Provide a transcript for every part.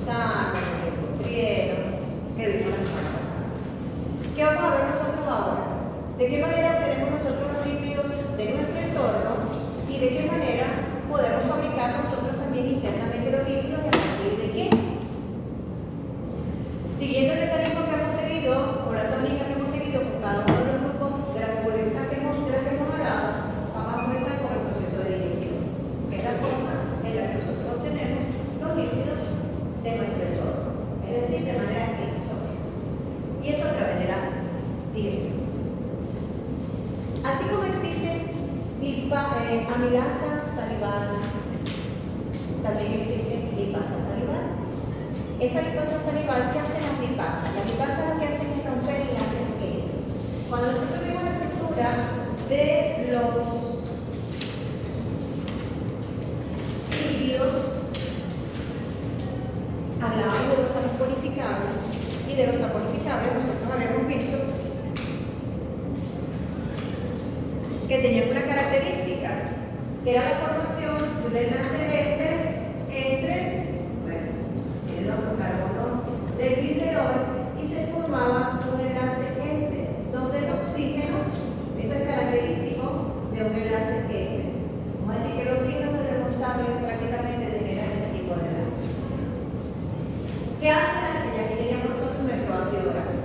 gusano, el cotrieno, que vimos la semana pasada. ¿Qué vamos a ver nosotros ahora? ¿De qué manera obtenemos nosotros los lípidos de nuestro entorno y de qué manera podemos fabricar nosotros también internamente los lípidos y a partir de qué? Siguiendo el mecanismo que hemos seguido, o la tónica que hemos seguido con cada uno de los grupos de las moléculas de las que hemos hablado, vamos a comenzar con el proceso de digestión, que es la forma en la que nosotros obtenemos los lípidos de nuestro entorno, es decir, de manera exógena. Y eso a través de la digestión. Así como existe amilasa salival, también existe lipasa salival. Esa lipasa salival, ¿qué hacen las lipasas? Las lipasas lo que hacen es romper enlaces químicos. Cuando nosotros vemos la estructura de los lípidos, hablamos de los saponificables y de los saponificables nosotros habíamos visto que tenían una característica, que era la formación de un enlace entre los carbonos del glicerol y se formaba un enlace donde el oxígeno, eso es característico de un enlace Vamos a decir que el oxígeno es el responsable prácticamente de generar ese tipo de enlace. ¿Qué hace? Y aquí teníamos nosotros nuestro ácido graso.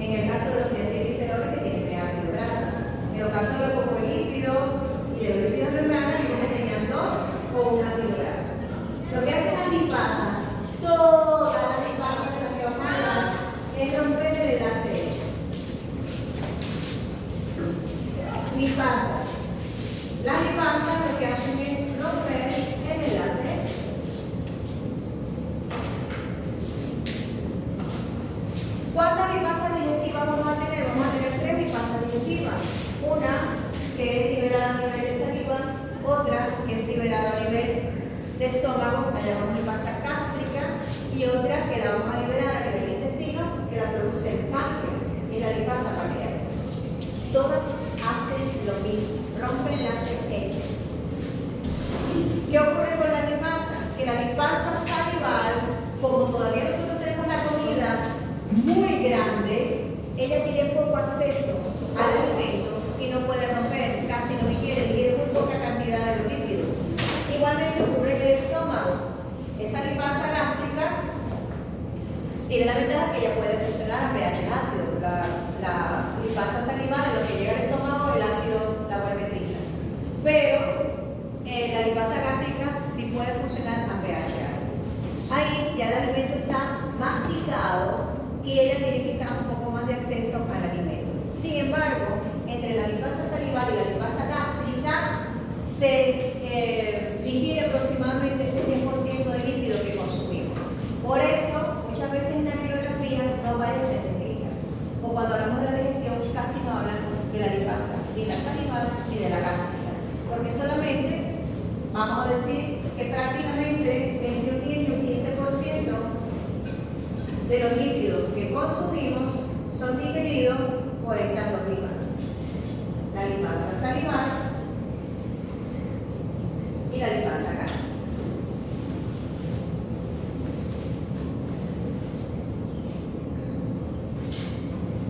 En el caso de los diacilgliceroles que tienen ácido graso. En el caso de los fosfolípidos y de los lípidos membranas, ellos tenían dos o un ácido graso. Lo que hacen las lipasas, todas las lipasas de las que vamos a hablar, es romper el enlace. Lipasas. Las lipasas lo que hacen es romper el enlace. ¿Cuántas lipasas digestivas vamos a tener? Vamos a tener 3 lipasas digestivas. Una que es liberada a nivel de saliva, otra que es liberada a nivel de estómago, la llamamos lipasa gástrica, y otra que la vamos a liberar a nivel de intestino, que la produce el páncreas, y la lipasa pancreática. Todas hacen lo mismo, rompen enlaces ¿Qué ocurre con la lipasa? Que la lipasa salival, como todavía nosotros tenemos la comida muy grande, ella tiene poco acceso al alimento y no puede romper, casi no digiere muy poca cantidad de los lípidos. Igualmente ocurre en el estómago. Esa lipasa gástrica tiene la ventaja que ella puede funcionar a pH ácido. La lipasa salival, en lo que llega al estómago, el ácido la vuelve tiza. Pero la lipasa gástrica sí puede funcionar a pH ácido. Ahí ya el alimento está masticado y ella tiene quizás un poco más de acceso al alimento. Sin embargo, entre la lipasa salival y la lipasa gástrica se digiere aproximadamente este 10% del líquido que consumimos. Por eso, muchas veces en la bibliografía no aparecen descritas. O cuando hablamos de la digestión, casi no hablan de la lipasa, ni de la salival ni de la gástrica. Porque solamente, vamos a decir que prácticamente entre un 10 y un 15% de los líquidos que consumimos son digeridos por estas dos lipasas. La lipasa salival y la lipasa gástrica.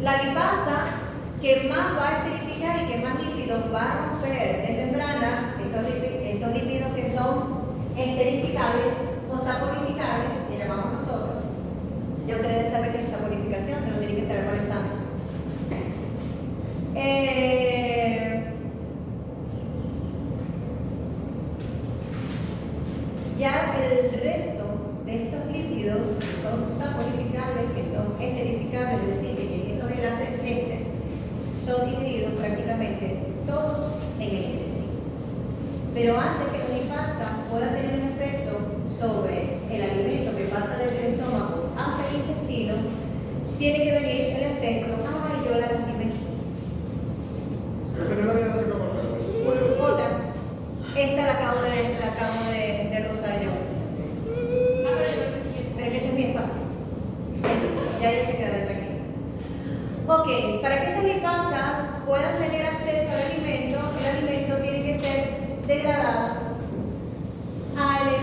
La lipasa que más va a esterificar y que más lípidos va a romper de membrana, estos lípidos que son esterificables o saponificables, que llamamos nosotros. Ya ustedes saben que es saponificación, que no tienen que saber por examen. Ya el resto de estos lípidos que son saponificables, que son esterificables, es decir, que tienen estos enlaces son digeridos prácticamente todos en el intestino. Pero antes que la lipasa pueda tener un efecto sobre el alimento que pasa desde el estómago hasta el intestino, tiene que venir el efecto, ay, yo la lastimé. Otra, esta la acabo de rozar yo. Pero que este es mi espacio. Ya se queda tranquilo. Ok, para que estas lipasas puedan tener acceso al alimento, el alimento tiene que ser degradado al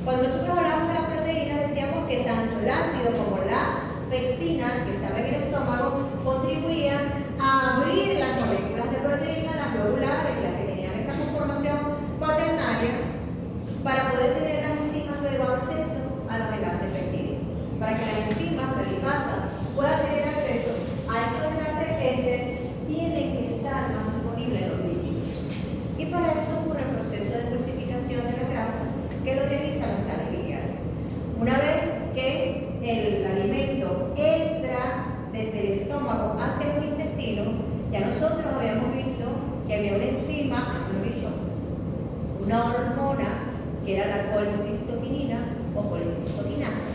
Cuando nosotros hablamos de las proteínas, decíamos que tanto el ácido como la pexina, que estaba en el estómago, contribuían a abrir las moléculas de proteína, las globulares, las que tenían esa conformación cuaternaria, para poder tener las enzimas luego acceso a los enlaces peptídicos. Para que las enzimas, la lipasa, puedan tener acceso a estos enlaces éter, tienen que estar más disponibles los lípidos. Y para eso ocurre el proceso de emulsificación de la grasa que lo realiza la sal biliar. Una vez que el alimento entra desde el estómago hacia los intestinos, ya nosotros habíamos visto que había una enzima, hemos dicho, una hormona, que era la colicistoquinina o colicistoquinasa,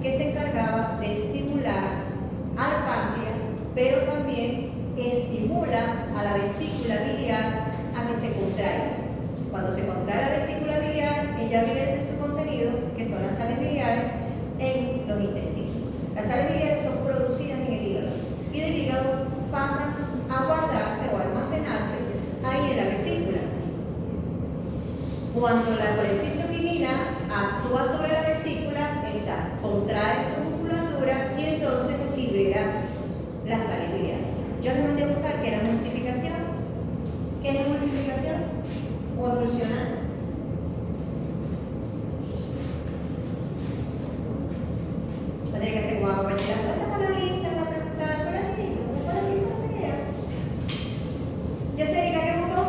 que se encargaba de estimular al páncreas, pero también estimula a la vesícula biliar a que se contraiga. Cuando se contrae la vesícula biliar, ella vierte su contenido, que son las sales biliares, en los intestinos. Las sales biliares son producidas en el hígado y del hígado pasan a guardarse o almacenarse ahí en la vesícula. Cuando la colecistoquinina actúa sobre la vesícula, esta contrae su musculatura y entonces libera las sales biliares. Yo les mandé a buscar qué era emulsificación. ¿Qué es emulsificación? O emulsionar. Tendría que ser como compañera. Esa palabrita la pregunta, ¿cuál es mi? ¿Cuál es mi? Eso no tenía. Yo sé, diga que buscó.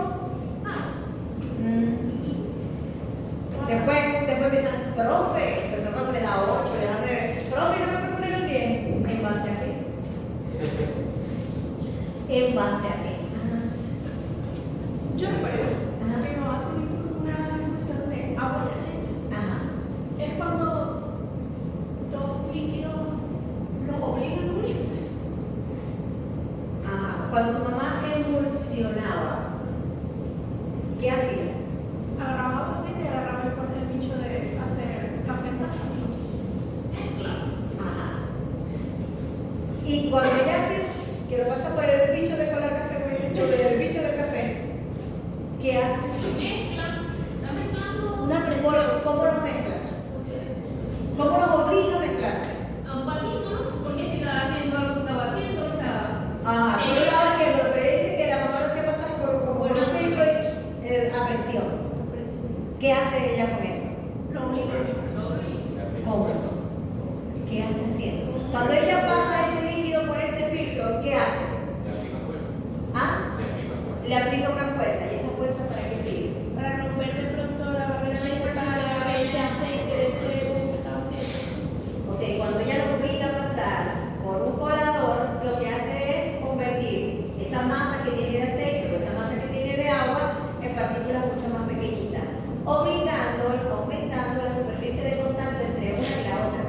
Después piensan, profe, se toma le da 8, le da 9. Profe, no me puede poner el 10. ¿En base a qué? ¿En base a qué? Yo recuerdo que no hace una emulsión de agua y aceite. Es cuando los líquidos los obligan a unirse. Cuando tu mamá emulsionaba, ¿qué hacía? Agarraba agua, aceite y agarraba el corte del bicho de hacer café en taza. Y cuando ella hace, que lo pasa por el bicho de colar café, como dicen yo, el bicho del café, ¿qué hace? Está mezclando una presión. ¿Cómo lo mezcla? ¿Cómo los obliga a mezclarse? A un palito, ¿no? Porque si está haciendo algo que está batiendo, o sea. Pero estaba batiendo, pero dice que la mamá lo hacía pasar por como un filtro a presión. ¿Qué hace ella con eso? Lo obligan. ¿Cómo? ¿Qué está haciendo? Cuando ella pasa ese líquido por ese filtro, ¿qué hace? Le aplica una fuerza. ¿Y esa fuerza para qué sirve? Para romper de pronto la barrera de ese aceite, de ese humo que estaba haciendo. Ok, cuando ella lo obliga a pasar por un colador, lo que hace es convertir esa masa que tiene de aceite o esa masa que tiene de agua en partículas mucho más pequeñitas, aumentando la superficie de contacto entre una y la otra.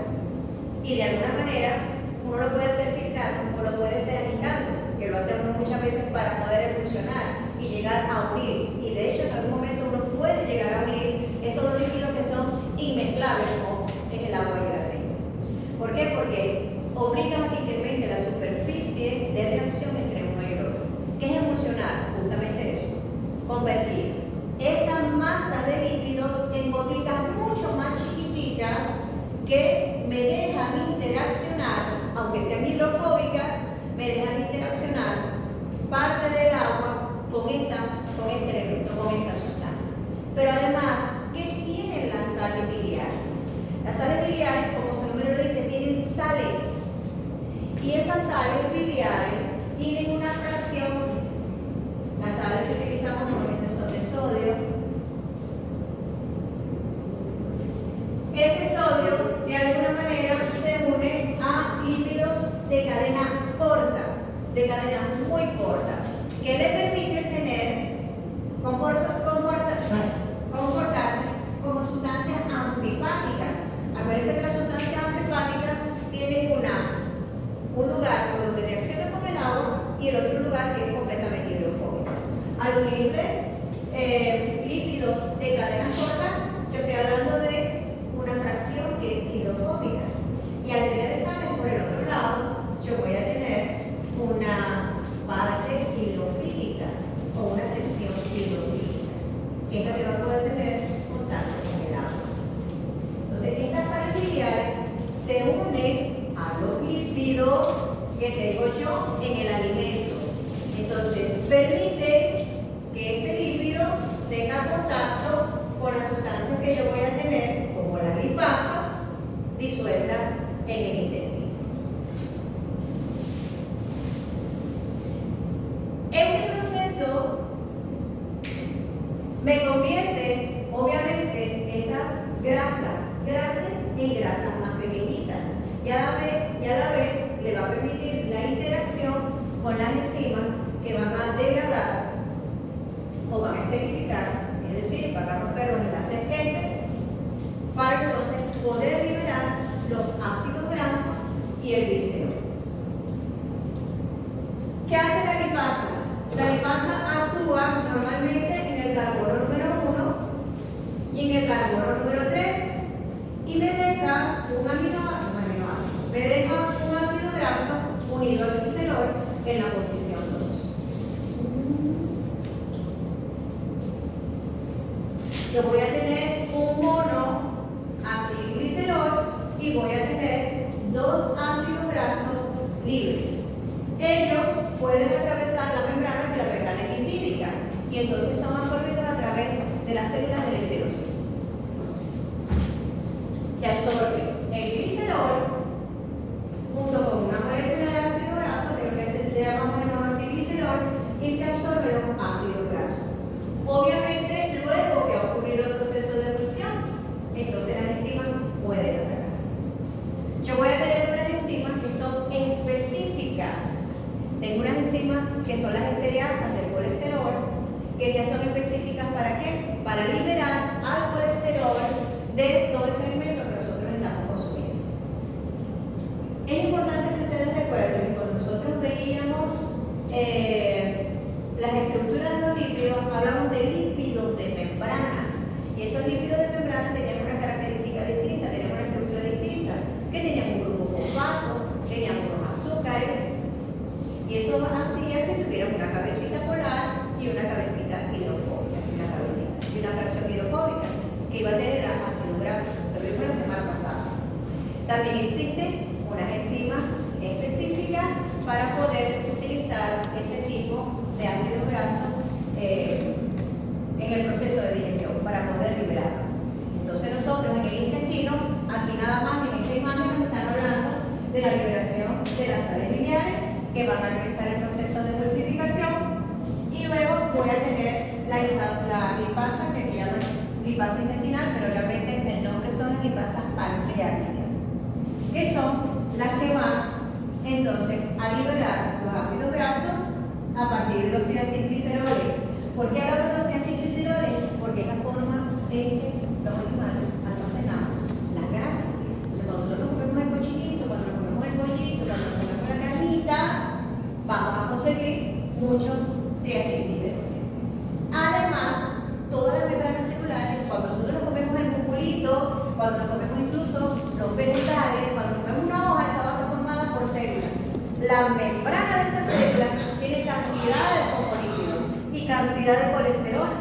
Y de alguna manera, uno lo puede hacer filtrando o lo puede hacer agitando, que lo hace uno muchas veces para poder emulsionar y llegar a unir. Y de hecho, en algún momento uno puede llegar a unir esos dos líquidos que son inmezclables, como es el agua y el aceite. ¿Por qué? Porque obliga a que incremente la superficie de reacción entre uno y el otro. ¿Qué es emulsionar? Justamente eso. Convertir esa masa de líquidos en gotitas mucho más chiquititas que me dejan interaccionar, aunque sean hidrofóbicas, me dejan interaccionar parte del agua con ese elemento, con esa sustancia. Pero además, ¿qué tienen las sales biliares? Las sales biliares, como su nombre lo dice, tienen sales. Y esas sales biliares tienen una fracción. Las sales que utilizamos normalmente son de sodio. Ese sodio, de alguna manera, se une a lípidos de cadena corta, de cadena muy corta, que le permiten tener, comportarse como sustancias amfipáticas. Acuérdense que las sustancias amfipáticas tienen un lugar por donde reacciona con el agua y el otro lugar que es completamente hidrofóbico. Al unirle lípidos de cadena corta, yo estoy hablando de una fracción que es hidrofóbica. Y al tener sales por el otro lado, yo voy a tener una parte hidrofílica o una sección hidrofílica, que es la que va a poder tener contacto con el agua. permite que ese lípido tenga contacto con las sustancias que yo voy a tener, como la lipasa, disuelta en el intestino. Este proceso me convierte, obviamente, esas grasas grandes en grasas más pequeñitas. Y a la vez le va a permitir la interacción con las enzimas que van a degradar o van a esterificar, es decir, van a romper los enlaces N para entonces poder liberar los ácidos grasos y el glicerol. ¿Qué hace la lipasa? La lipasa actúa normalmente en el carbono número 1 y en el carbono número 3 y me deja un aminoácido, me deja un ácido graso unido al glicerol en la posición 2. Yo voy a tener un mono acilglicerol y voy a tener dos ácidos grasos libres. Ellos pueden atravesar la membrana, que la membrana es lipídica, y entonces son absorbidos a través de las células del enterocito. Se absorbe el glicerol junto con una molécula de ácido graso, que es lo que se llama monoacilglicerol, y se absorbe los ácidos grasos. Obviamente, luego que ha ocurrido el proceso de emulsión, entonces las enzimas pueden atacar. Yo voy a tener unas enzimas que son específicas. Tengo unas enzimas que son las estereasas del colesterol, que ya son específicas ¿para qué? Para liberar al colesterol de todo ese alimento que nosotros estamos consumiendo. Es importante que ustedes recuerden que cuando nosotros veíamos las estructuras de los lípidos, hablamos de lípidos de membrana. Y esos lípidos de membrana tenían una característica distinta, tenían una estructura distinta, que tenían un grupo fosfato, tenían unos azúcares, y eso hacía que tuvieran una cabecita polar y una cabecita hidrofóbica, y una fracción hidrofóbica, que iba a tener ácidos grasos. Se lo vimos la semana pasada. También existen unas enzimas específicas para poder utilizar ese tipo de ácidos grasos en el proceso de digestión, para poder liberarlo. Entonces nosotros en el intestino, aquí nada más en esta imagen nos están hablando de la liberación de las sales biliares que van a realizar el proceso de emulsificación, y luego voy a tener la lipasa, que aquí llaman lipasa intestinal, pero realmente el nombre son las lipasas pancreáticas, que son las que van entonces a liberar los ácidos grasos a partir de los triacilgliceroles. ¿Por qué hablamos de los triacilgliceroles? Porque es la forma en que los animales almacenamos las grasas. Entonces, cuando nosotros comemos el cochinito, cuando nos comemos el pollito, cuando nos comemos la carnita, vamos a conseguir muchos triacilgliceroles. Además, todas las membranas celulares, cuando nosotros nos comemos el musculito, cuando nos comemos incluso los vegetales, cuando comemos una hoja, esa va a estar formada por células. La membrana de esa célula tiene cantidad de fosfolípidos y cantidad de colesterol,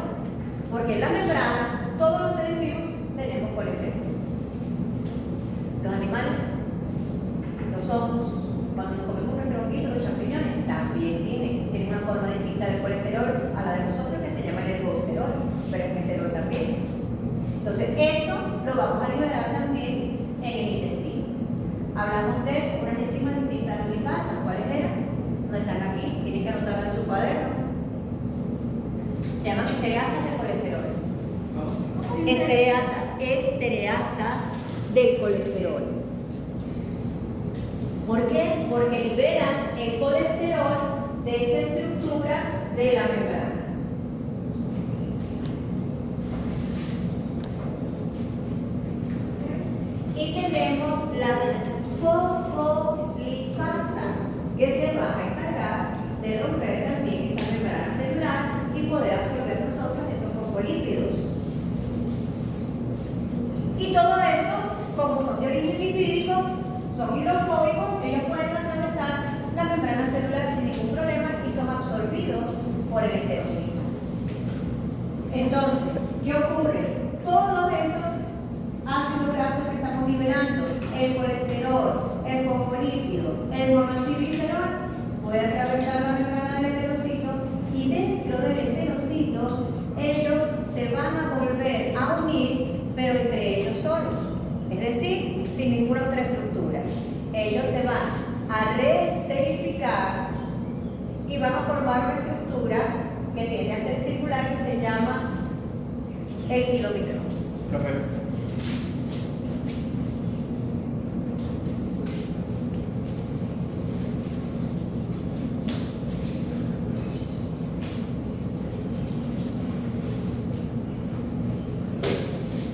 porque en la membrana todos los seres vivos tenemos colesterol. Los animales, los hongos, cuando nos comemos nuestro honguito, los champiñones, también tienen una forma distinta de colesterol a la de nosotros, que se llama el ergosterol, pero el mesterol también. Entonces eso lo vamos a liberar también en el intestino. Hablamos de unas enzimas distintas, las lipasas. ¿Cuáles eran? No están aquí, tienen que anotarlas en su cuaderno. Se llaman estereasas del colesterol. Estereasas del colesterol. ¿Por qué? Porque liberan el colesterol de esa estructura de la membrana. Y tenemos las fosfolipasas, que se van a encargar de romper también esa membrana celular y poder absorber nosotros esos fosfolípidos. Y todo eso, como son de origen lipídico, son hidrofóbicos, ellos pueden atravesar la membrana celular sin ningún problema y son absorbidos por el enterocito. Entonces, ¿qué ocurre? Todos esos ácidos grasos que estamos liberando, el colesterol, el fosfolípido, el monoacilglicerol, puede atravesar la membrana del enterocito y es decir, sin ninguna otra estructura. Ellos se van a reesterificar y van a formar una estructura que tiende a ser circular que se llama el kilomicrón. Profe.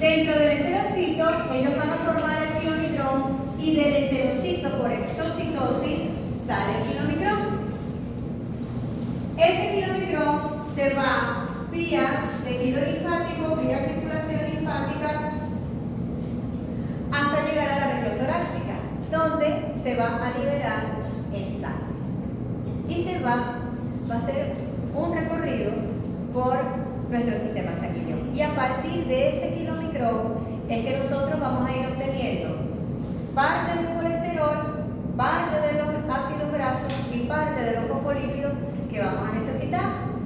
Dentro del enterocito, ellos van a formar el kilomicrón y del enterocito por exocitosis sale el kilomicrón. Ese kilomicrón se va vía tejido linfático, vía circulación linfática, hasta llegar a la región torácica, donde se va a liberar en sangre. Y va a hacer un recorrido por nuestro sistema sanguíneo. Y a partir de ese kilomicrón es que nosotros vamos a ir obteniendo parte del colesterol, parte de los ácidos grasos y parte de los fosfolípidos que vamos a necesitar.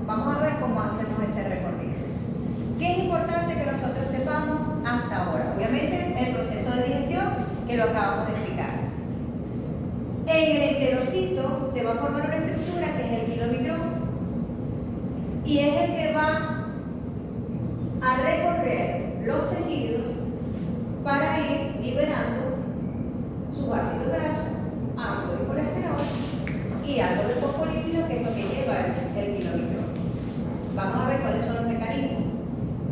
Vamos a ver cómo hacemos ese recorrido. ¿Qué es importante que nosotros sepamos hasta ahora? Obviamente el proceso de digestión que lo acabamos de explicar. En el enterocito se va a formar una estructura que es el kilomicrón y es el que va a recorrer los tejidos para ir liberando sus ácidos grasos, algo de colesterol y algo de fosfolípidos, que es lo que lleva el kilomicrón. Vamos a ver cuáles son los mecanismos.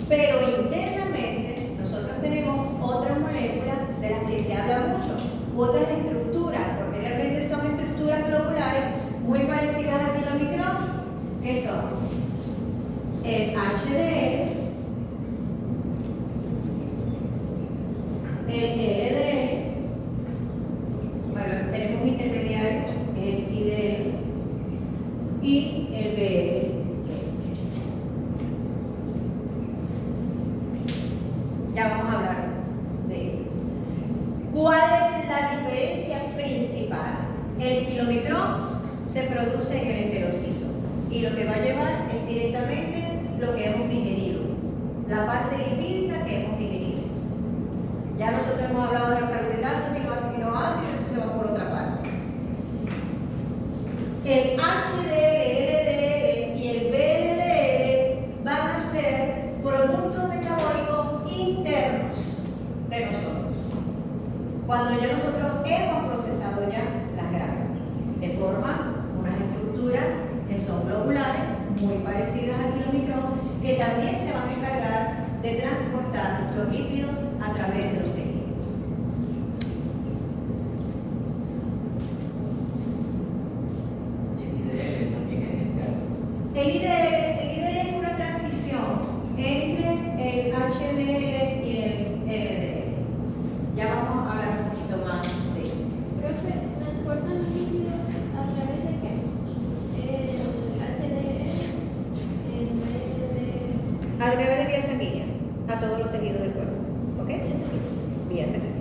Pero internamente nosotros tenemos otras moléculas de las que se habla mucho, otras estructuras, porque realmente son estructuras globulares muy parecidas al kilomicrón, que son el HDL, el LDL, bueno, tenemos un intermediario, el IDL, y el BL. Ya vamos a hablar de ello. ¿Cuál es la diferencia principal? El kilomicrón se produce en el enterocito y lo que va a llevar es directamente lo que hemos digerido, la parte lipídica que hemos digerido. Ya nosotros hemos hablado de los carbohidratos y los aminoácidos, eso se va por otra parte. El HDL, el LDL y el VLDL van a ser productos metabólicos internos de nosotros. Cuando ya nosotros hemos procesado ya las grasas, se forman unas estructuras que son globulares, muy parecidas al kilomicrón, que también se van a encargar de transportar los lípidos a través de los tejidos. El IDL es una transición entre el HDL y el LDL. Ya vamos a hablar un poquito más de ello. Profe, ¿transportan los líquidos a través de qué? El HDL, el BLDL. A través de vía sanguínea, a todos los tejidos del cuerpo. ¿Ok? Vía sanguínea.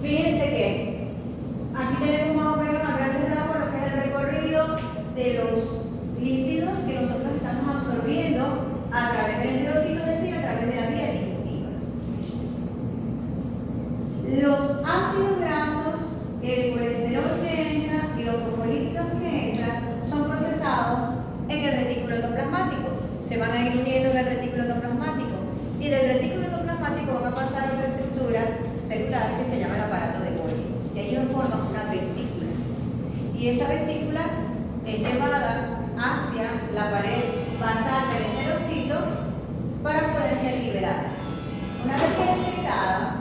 Fíjense que aquí tenemos más o menos a grandes rasgos lo que es el recorrido de los lípidos que nosotros estamos absorbiendo a través del enterocito, es decir, a través de la vía digestiva. Los ácidos grasos, el colesterol que entra y los fosfolípidos que entran son procesados en el retículo endoplasmático. Se van a ir uniendo en el retículo endoplasmático y del retículo endoplasmático van a pasar a otra estructura celular que se llama el aparato de Golgi. Y ellos forman una vesícula. Y esa vesícula es llevada hacia la pared basal del enterocito para poder ser liberada. Una vez que es excretada,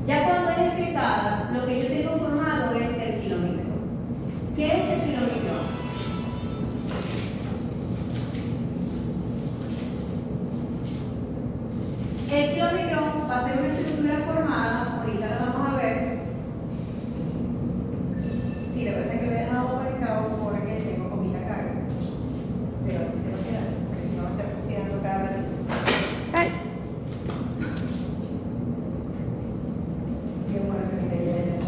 ya cuando es excretada, lo que yo tengo formado es el kilomicrón. ¿Qué es el kilomicrón? El kilomicrón va a ser una estructura formada, ahorita la vamos a ver. Sí, lo que pasa es que me he dejado conectado porque tengo comida carga. Pero así se va a quedar, porque si no va a estar tirando cada ratito. Ay, Qué bueno que me quería.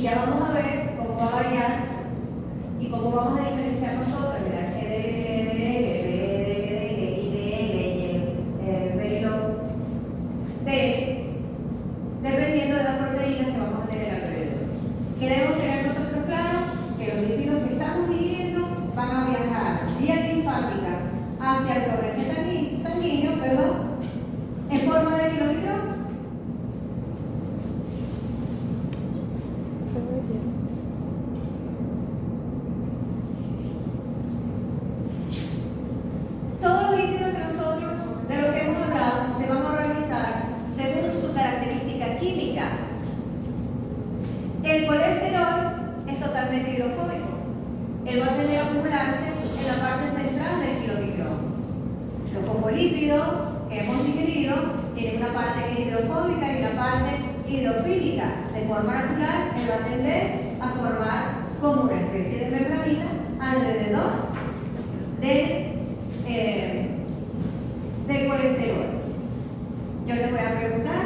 Y ya vamos a ver cómo va a variar y cómo vamos a diferenciar nosotros el HDL, LDL, IDL y el payload dependiendo de las proteínas que vamos a tener alrededor. ¿Qué debemos tener nosotros claro? Que los lípidos que estamos digiriendo van a viajar vía linfática hacia el torrente sanguíneo, en forma de kilómetro. Todos los lípidos que nosotros, de lo que hemos hablado, se van a organizar según su característica química. El colesterol es totalmente hidrofóbico. Él va a tender a acumularse en la parte central del kilomicrón. Los fosfolípidos que hemos digerido tienen una parte que es hidrofóbica y una parte hidrofílica. De forma natural, él va a tender a formar como una especie de membranita alrededor del colesterol. Yo les voy a preguntar,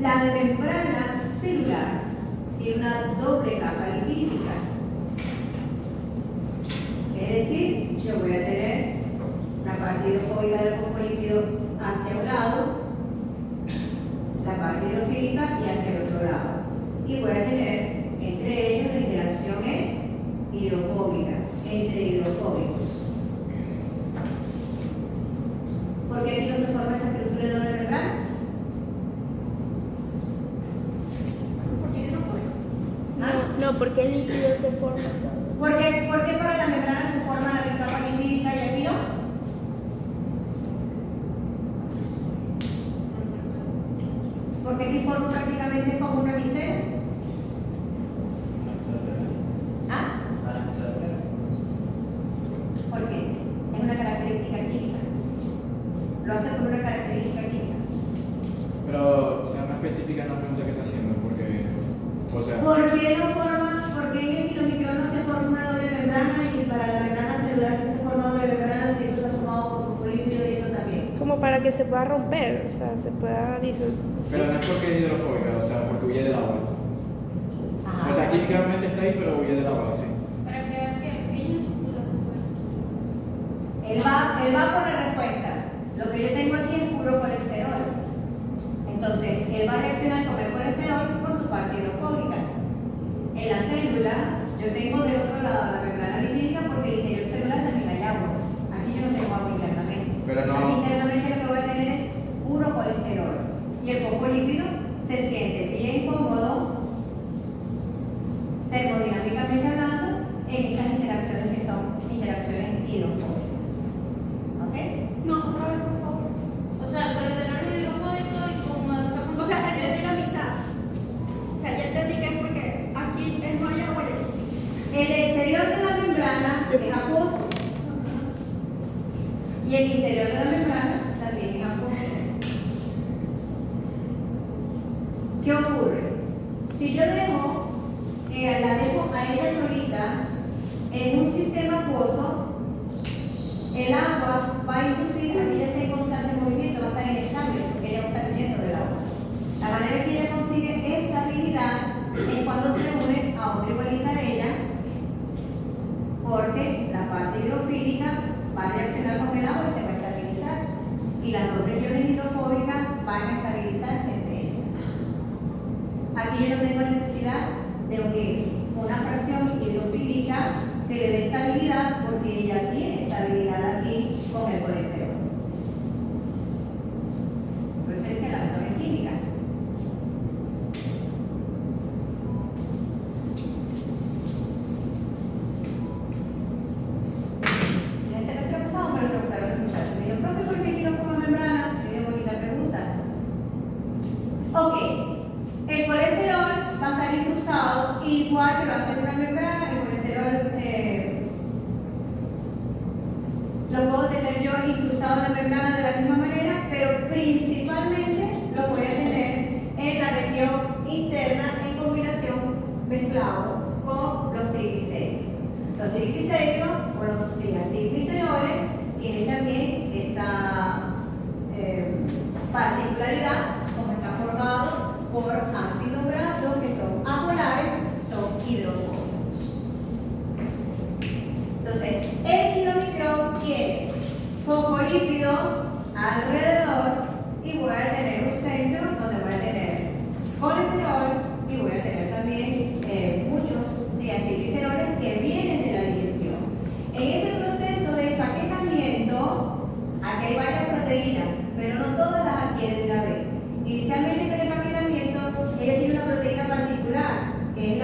la membrana celular tiene una doble capa lipídica. Es decir, yo voy a tener la parte hidrofóbica del fosfolípido hacia un lado, la parte hidrofílica y hacia el otro lado. Y voy a tener entre ellos la interacción es hidrofóbica, entre hidrofóbicos. ¿Por qué aquí no se forma esa estructura de doble membrana? Porque es hidrofóbico. No, porque el lípido se forma, ¿sabes? ¿Por qué para la membrana se forma la capa lipídica y aquí no? Porque aquí forma prácticamente como una misera. ¿Ah? ¿Por qué? Es una característica química. Lo hace por una característica química. Pero sea más específica en la pregunta que está haciendo, porque, o sea, ¿Por qué en el kilomicrón no se forma una doble membrana y para la membrana celular sí se forma doble membrana si eso está formado por fosfolípido y esto también? Como para que se pueda romper, o sea, se pueda disolver. pero no es porque es hidrofóbica, o sea, porque huye del agua. Ajá. O sea, químicamente está ahí, pero huye del agua, sí. Para crear que pequeñas estructuras. Él va por la respuesta. Lo que yo tengo aquí es puro colesterol. Entonces, él va a reaccionar con el colesterol por su parte hidrofóbica. En la célula, yo tengo del otro lado la membrana lipídica porque el interior celular también hay agua. Aquí yo no tengo agua internamente. Pero no- Aquí internamente lo que voy a tener es puro colesterol. Y el fosfolípido se siente bien cómodo, termodinámicamente hablando, en estas interacciones que son interacciones hidrofóbicas. ¿Ok? No, otra vez, por favor. O sea, el colesterol es hidrofóbico y como O sea, entendí la mitad. O sea, ya entendí que es porque aquí no hay agua y aquí sí. El exterior de la membrana es acuoso y el interior de la membrana también es acuoso. ¿Qué ocurre? Si yo la dejo a ella solita en un sistema acuoso, el agua va a inducir a que ella esté en constante movimiento, va a estar inestable porque ella va a estar huyendo del agua. La manera que ella consigue estabilidad es cuando se une a otra igualita a ella, porque la parte hidrofílica va a reaccionar con el agua y se va a estabilizar. Y las dos regiones hidrofóbicas van a estabilizarse entre ellas. Aquí yo no tengo necesidad de unir una fracción hidrofílica que le dé estabilidad porque ella tiene estabilidad aquí con el colesterol. Por eso dice la razón es química. En el semestre pasado me lo preguntaron los muchachos. Me dijeron, profe, ¿por qué aquí no como membrana? Me dio bonita pregunta. Ok, el colesterol va a estar incrustado igual que lo hace una membrana. El colesterol lo puedo tener yo incrustado en la membrana de la misma manera, pero principalmente lo voy a tener en la región interna en combinación mezclado con los triglicéridos. Los triglicéridos o los triacilgliceroles tienen también esa particularidad como está formado por ácido aquí hay varias proteínas, pero no todas las adquieren de una vez. Inicialmente en el empaquetamiento, ella tiene una proteína particular, que es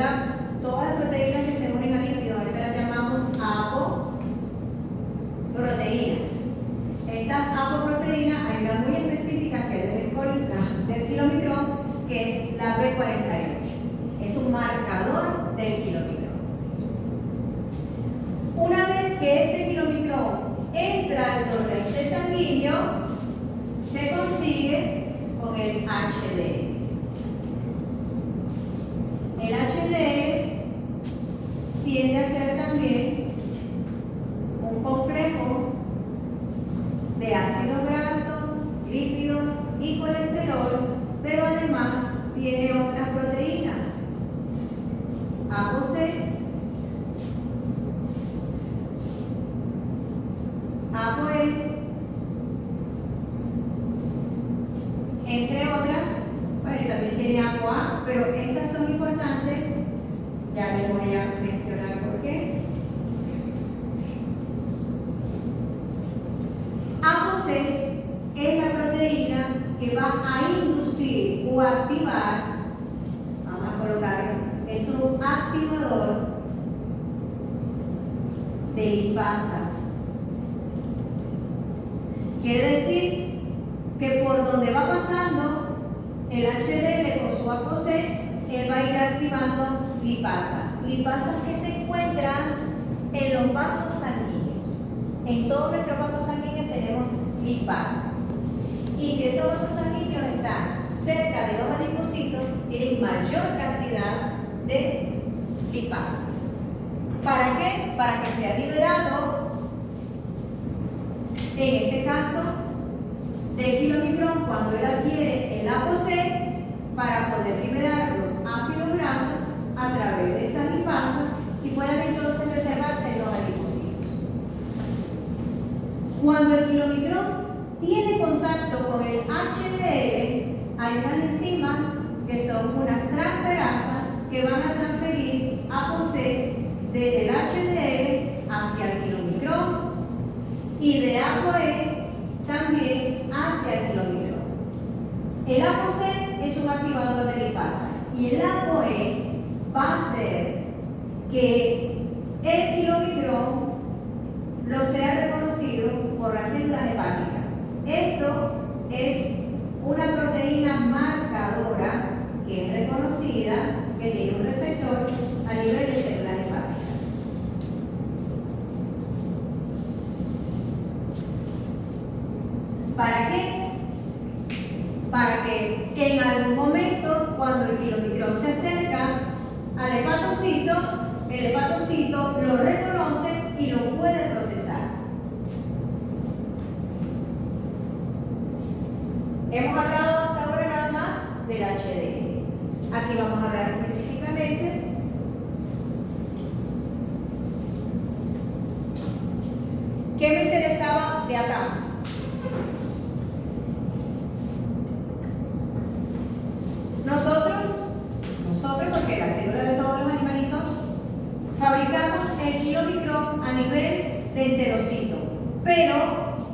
todas las proteínas que se unen a lípidos, estas las llamamos apoproteínas. Estas apoproteínas, hay una muy específica que es del kilomicrón, que es la B48. Es un marcador del kilomicrón. Una vez que este kilomicrón entra al torrente sanguíneo, se consigue con el HDL. El HDL tiende a ser también un complejo de ácidos grasos, lípidos y colesterol, pero además tiene otras proteínas, ApoC, ApoE, entre otras. Bueno, y también tiene ApoA, pero estas son importantes, ya les voy a mencionar por qué. ApoC es la proteína que va a inducir o activar, vamos a colocarlo, es un activador de lipasas. Quiere decir que por donde va pasando el HDL con su ApoC, él va a ir activando lipasas. Lipasas que se encuentran en los vasos sanguíneos. En todos nuestros vasos sanguíneos tenemos lipasas. Y si esos vasos sanguíneos están cerca de los adipocitos, tienen mayor cantidad de lipasas. ¿Para qué? Para que sea liberado, en este caso, del kilomicrón cuando él adquiere el ApoC, para poder liberar los ácidos grasos a través de esa lipasa y puedan entonces reservarse en los adipocitos. Cuando el kilomicrón tiene contacto con el HDL, hay unas enzimas que son unas transferasas que van a transferir ApoC desde el HDL hacia el kilomicrón y de ApoE también hacia el kilomicrón. El ApoC es un activador de lipasa y el ApoE va a hacer que el kilomicrón lo sea reconocido por las células hepáticas. Esto es una proteína marcadora que es reconocida, que tiene un receptor a nivel de células hepáticas. ¿Para qué? Para que en algún momento, cuando el kilomicrón se acerca al hepatocito, el hepatocito lo reconoce y lo puede procesar. Hemos hablado hasta ahora nada más del HDL. Aquí vamos a hablar específicamente ¿qué me interesaba de acá? Nosotros, porque la célula de todos los animalitos, fabricamos el kilomicrón a nivel de enterocito, pero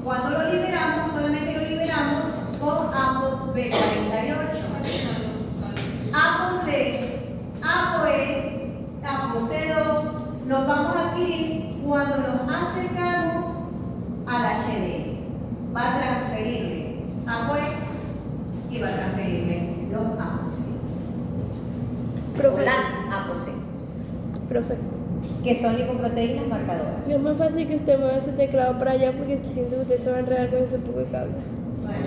cuando lo liberamos, solamente lo liberamos con ApoB48. ApoC, ApoE, ApoC2 los vamos a adquirir cuando nos acercamos al HDL. Va a transferirle ApoE y va a transferirle los ApoC. Profe, O las ApoC, profe, que son lipoproteínas marcadoras. no es más fácil que usted mueva ese teclado para allá porque siento que usted se va a enredar con ese poco de cable.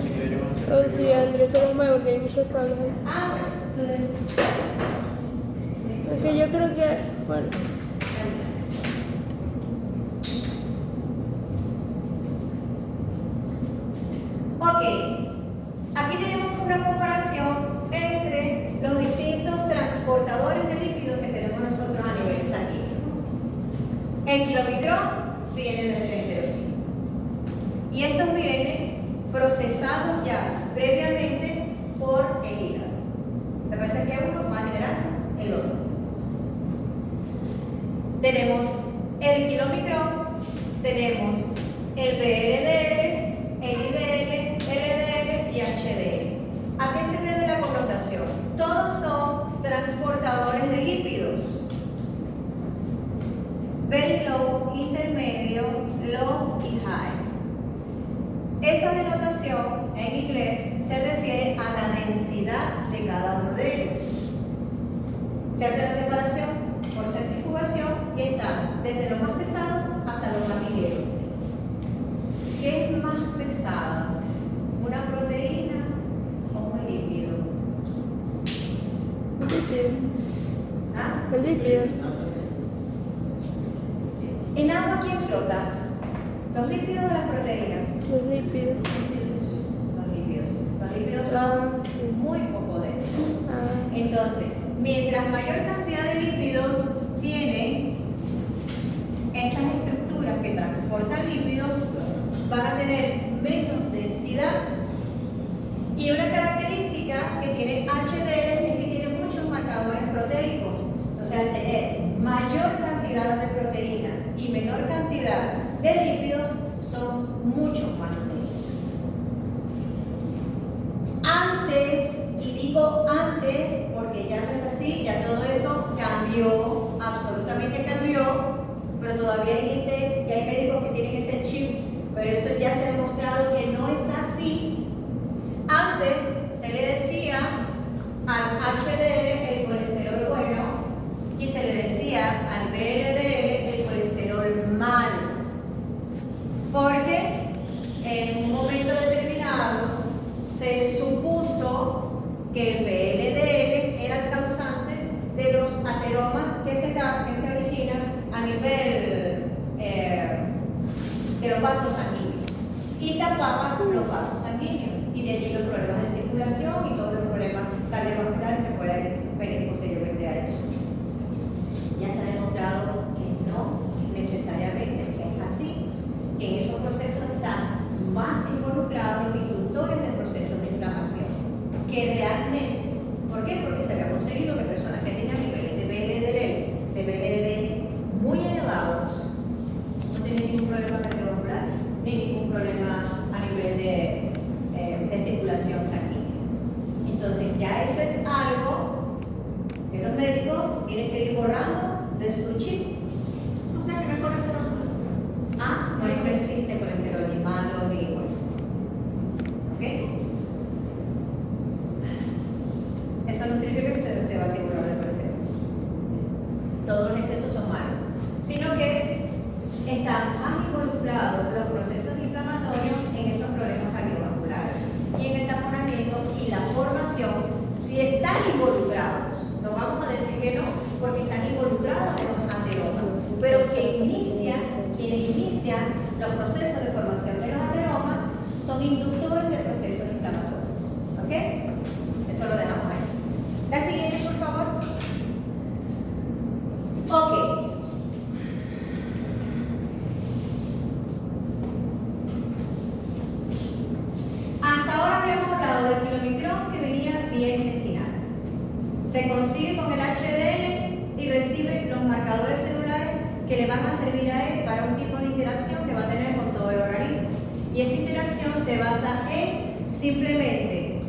Si quiere yo voy a hacer O si Andrés se lo mueve porque hay muchos cables ahí. Ah, bueno, Porque yo creo que, bueno, ok, aquí tenemos una comparación entre los distintos transportadores de lípidos que tenemos nosotros a nivel sanguíneo. El kilomicrón viene desde el enterocito y estos vienen procesados ya previamente por el hígado. Lo que pasa es que uno va a generar el otro. Tenemos el kilomicrón, tenemos el PLDL, LDL, LDL y HDL. ¿A qué se debe la connotación? Todos son transportadores de lípidos. Very low, intermedio, low y high. Esa denotación en inglés se refiere a la densidad de cada uno de ellos. Se hace una separación por centrifugación y está desde los más pesados hasta los más ligeros. ¿Qué es más pesado? ¿Una proteína o un lípido? El lípido. ¿Ah? El lípido. ¿En agua quién flota? ¿Los lípidos o las proteínas? Los lípidos. Los lípidos. Los lípidos Ah, son sí. muy poco densos. Ah, Entonces, mientras mayor cantidad de lípidos tienen estas estructuras que transportan lípidos, van a tener menos densidad. Y una característica que tiene HDL es que tiene muchos marcadores proteicos. O sea, al tener mayor cantidad de proteínas y menor cantidad de lípidos, son mucho más densas. Antes, y digo antes porque ya no es así, ya todo eso cambió, absolutamente cambió, pero todavía hay gente y hay médicos que tienen ese chip, pero eso ya se ha demostrado que no es así. Antes se le decía al HDL el colesterol bueno y se le decía al VLDL el colesterol malo, porque en un momento determinado se supuso que el VLDL era el causante de los ateromas que se originan a nivel de los vasos sanguíneos y tapaban los vasos sanguíneos, y de allí los problemas de circulación y todos los problemas cardiovasculares que pueden venir posteriormente a eso. Ya se ha demostrado que no necesariamente es así, que en esos procesos están más involucrados los inductores de procesos de inflamación que realmente. ¿Por qué? Porque se había conseguido que personas que tenían niveles de VLDL muy elevados no tenían ningún problema cardiovascular ni ningún problema a nivel de circulación sanguínea. Entonces ya eso es algo que los médicos tienen que ir borrando de su chip. O sea, que no hay colesterol. No existe colesterol ni malo ni bueno. ¿Ok? Eso no significa que se va a estimular el colesterol. Todos los excesos son malos, sino que están más involucrados los procesos inflamatorios en estos problemas cardiovasculares y en el taponamiento y la formación. Si están involucrados, no vamos a decir que no, porque están involucrados en los ateromas, pero quienes inician los procesos de formación de los ateromas son inductores de procesos inflamatorios. ¿Ok? Eso lo dejamos ahí. La siguiente, por favor. Ok. Hasta ahora habíamos hablado del kilomicrón que venía vía intestinal. Se consigue con el HDL y recibe los marcadores celulares que le van a servir a él para un tipo de interacción que va a tener con todo el organismo. Y esa interacción se basa en simplemente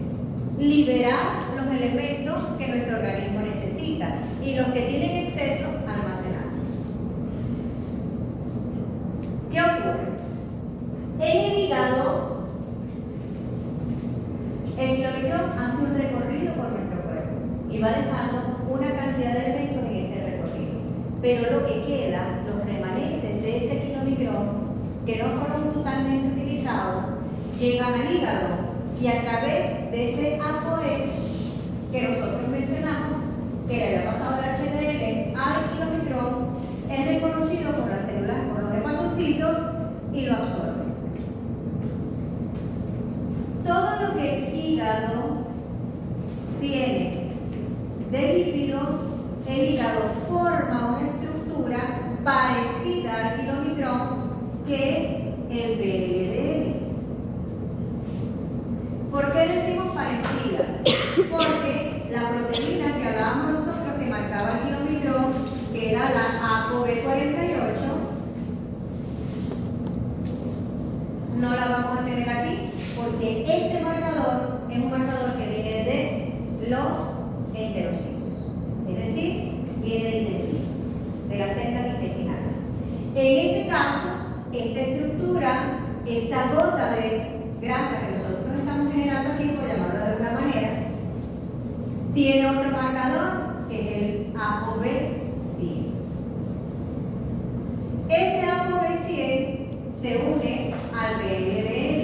liberar los elementos que nuestro organismo necesita y los que tienen exceso, almacenarlos. ¿Qué ocurre? En el hígado, el kilomicrón hace un recorrido por nuestro cuerpo y va dejando una cantidad de elementos en ese recorrido. Pero lo que queda, los remanentes de ese kilomicrón, que no fueron totalmente utilizados, llegan al hígado y a través de ese ApoE que nosotros mencionamos, que le había pasado del HDL al kilomicrón, es reconocido por las células, por los hepatocitos y lo absorben. Todo lo que el hígado tiene de lípidos, el hígado forma una estructura parecida al kilomicrón, que es el VLDL. ¿Por qué decimos parecida? Porque la proteína que hablábamos nosotros que marcaba el kilomicrón, que era la ApoB48, no la vamos a tener aquí, porque este marcador es un marcador que viene de los enterocitos, es decir, viene del intestino, de la célula intestinal. En este caso, esta estructura, esta gota de grasa que nosotros estamos generando aquí, por llamarlo de alguna manera, tiene otro marcador que es el ApoB100. Ese ApoB100 se une al VLDL.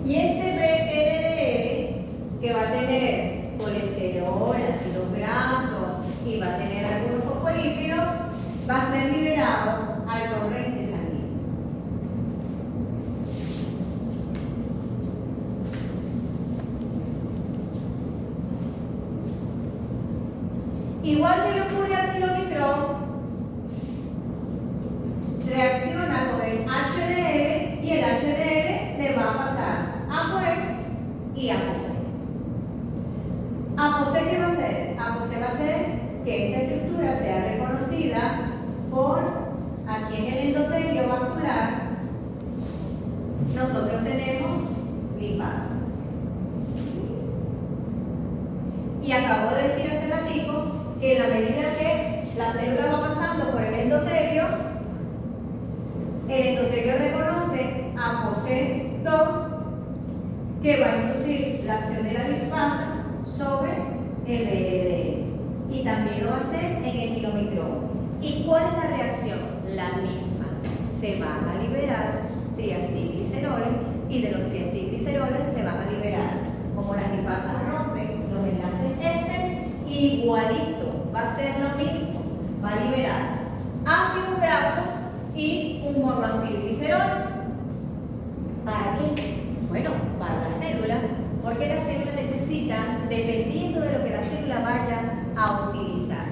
Y este VLDL, que va a tener colesterol, ácidos grasos y va a tener algunos fosfolípidos, va a ser liberado al torrente sanguíneo. Igual que le ocurre al kilomicrón, reacciona con el HDL y el HDL le va a pasar a ApoE y ApoC. ApoC, ¿qué va a hacer? ApoC va a hacer que esta estructura sea reconocida por, aquí en el endotelio vascular, nosotros tenemos lipasas. Y acabo de decir hace ratito que en la medida que la célula va pasando por el endotelio reconoce ApoC2, que va a inducir la acción de la lipasa sobre el VLDL. Y también lo va a hacer en el kilomicrón. ¿Y cuál es la reacción? La misma. Se van a liberar triacilgliceroles y de los triacilgliceroles se van a liberar, como las lipasas rompen los enlaces igualito, va a ser lo mismo, va a liberar ácidos grasos y un monoacilglicerol. ¿Para qué? Bueno, para las células, porque las células necesitan, dependiendo de lo que la célula vaya a utilizar,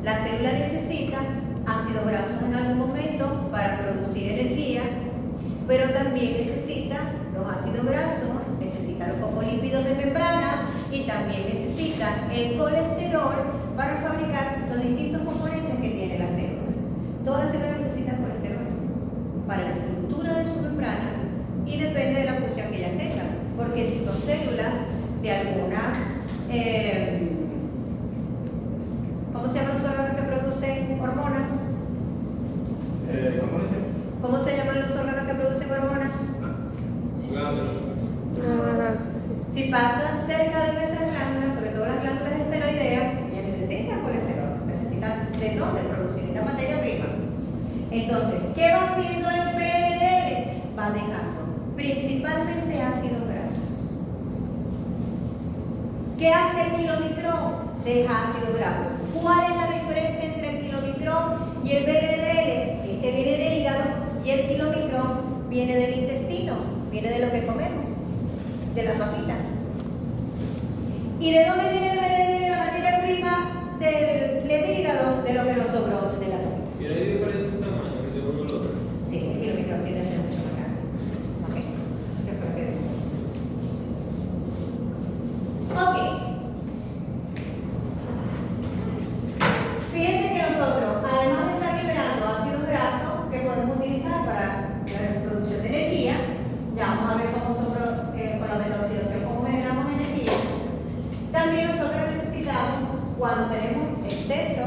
la célula necesita ácidos grasos en algún momento para producir energía, pero también necesita los ácidos grasos, necesita los fosfolípidos de membrana y también necesita el colesterol para fabricar los distintos componentes que tiene la célula. Todas las células necesitan colesterol para la estructura de su membrana y depende de la función que ellas tengan, porque si son células de algunas, ¿cómo se llaman los órganos que producen hormonas? ¿Cómo dice? ¿Cómo se llaman los órganos que producen hormonas? Ajá, sí. Si pasan cerca de nuestras glándulas, sobre todo las glándulas esteroideas, ellas necesitan colesterol, necesitan de dónde producir esta materia prima. Entonces, ¿qué va haciendo el VLDL? Va dejando principalmente ácidos grasos. ¿Qué hace el kilomicrón? Deja ácido graso. ¿Cuál es la diferencia entre el kilomicrón y el VLDL? Este viene de hígado y el kilomicrón viene del intestino, viene de lo que comemos, de la papita. ¿Y de dónde viene el VLDL, la materia prima del hígado? De lo que nos sobró de la papita. ¿Y hay diferencia en tamaño entre uno y el otro? Sí, el kilomicrón tiende a ser mucho más grande. ¿Ok? ¿Qué fue lo que dice? Ok. Fíjense que nosotros, además de estar liberando ácidos grasos que podemos utilizar para la producción de energía, ya vamos a ver cómo nosotros, con la metaoxidación, cómo generamos energía, también nosotros necesitamos, cuando tenemos exceso,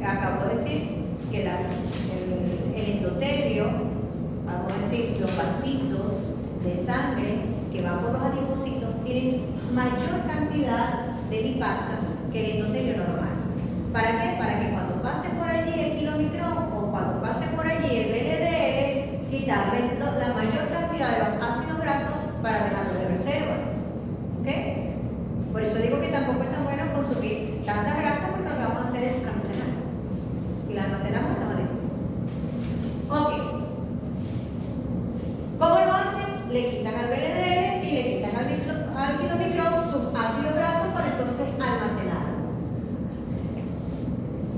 acabo de decir que el endotelio, vamos a decir, los vasitos de sangre que van por los adipocitos tienen mayor cantidad de lipasa que el endotelio normal. ¿Para qué? Para que cuando pase por allí el kilomicrón o cuando pase por allí el VLDL, quitarle la mayor cantidad de los ácidos grasos para dejarlo de reserva. ¿Ok? Por eso digo que tampoco es tan bueno consumir tantas grasas, porque lo que vamos a hacer es almacenar. Y la almacenamos en los adipocitos. Ok. ¿Cómo lo hacen? Le quitan al VLDL y le quitan al kilomicrón sus ácidos grasos para entonces almacenarlo.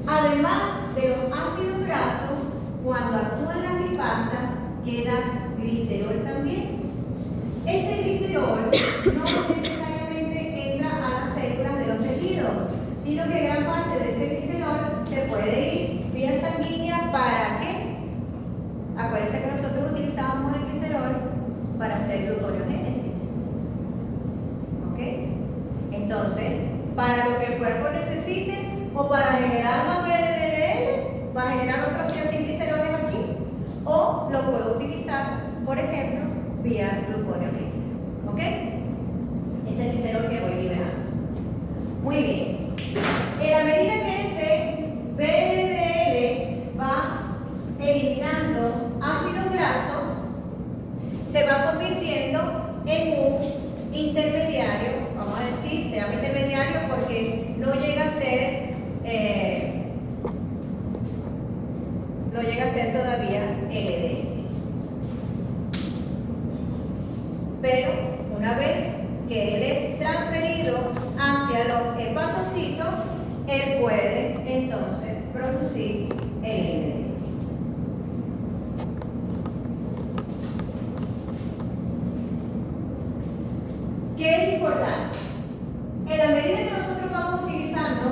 Además de los ácidos grasos, cuando actúan las lipasas, queda glicerol también. Este glicerol no necesariamente entra a las células de los tejidos, sino que gran parte de ese glicerol se puede ir vía sanguínea. ¿Para qué? Acuérdense que nosotros Entonces, para lo que el cuerpo necesite o para generar más VDL, va a generar otros triacilgliceroles aquí, o lo puedo utilizar, por ejemplo, vía gluconeolítica. ¿Ok? Ese es el glicerol que voy liberando. Muy bien. En la medida que ese VDL va eliminando ácidos grasos, se va convirtiendo en un intermediario, vamos a decir, se llama intermediario porque no llega a ser todavía LDL. Pero una vez que él es transferido hacia los hepatocitos, él puede entonces producir LDL. ¿Qué es importante? En la medida que nosotros vamos utilizando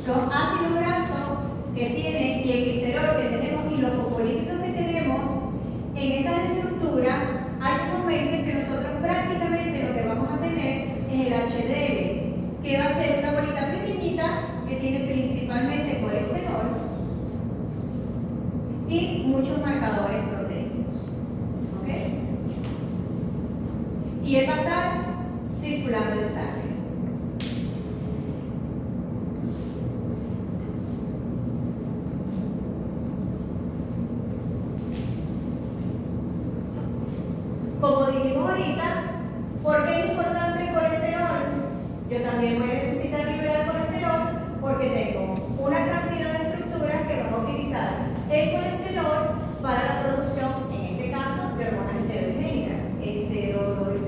los ácidos grasos que tienen y el glicerol que tenemos y los fosfolípidos que tenemos en estas estructuras, hay un momento en que nosotros prácticamente lo que vamos a tener es el HDL, que va a ser una bolita pequeñita que tiene principalmente colesterol y muchos marcadores proteicos. ¿Ok? Y él va a estar circulando en sangre. Como dijimos ahorita, ¿por qué es importante el colesterol? Yo también voy a necesitar liberar colesterol porque tengo una cantidad de estructuras que van a utilizar el colesterol para la producción, en este caso, de hormonas esteroidogénicas.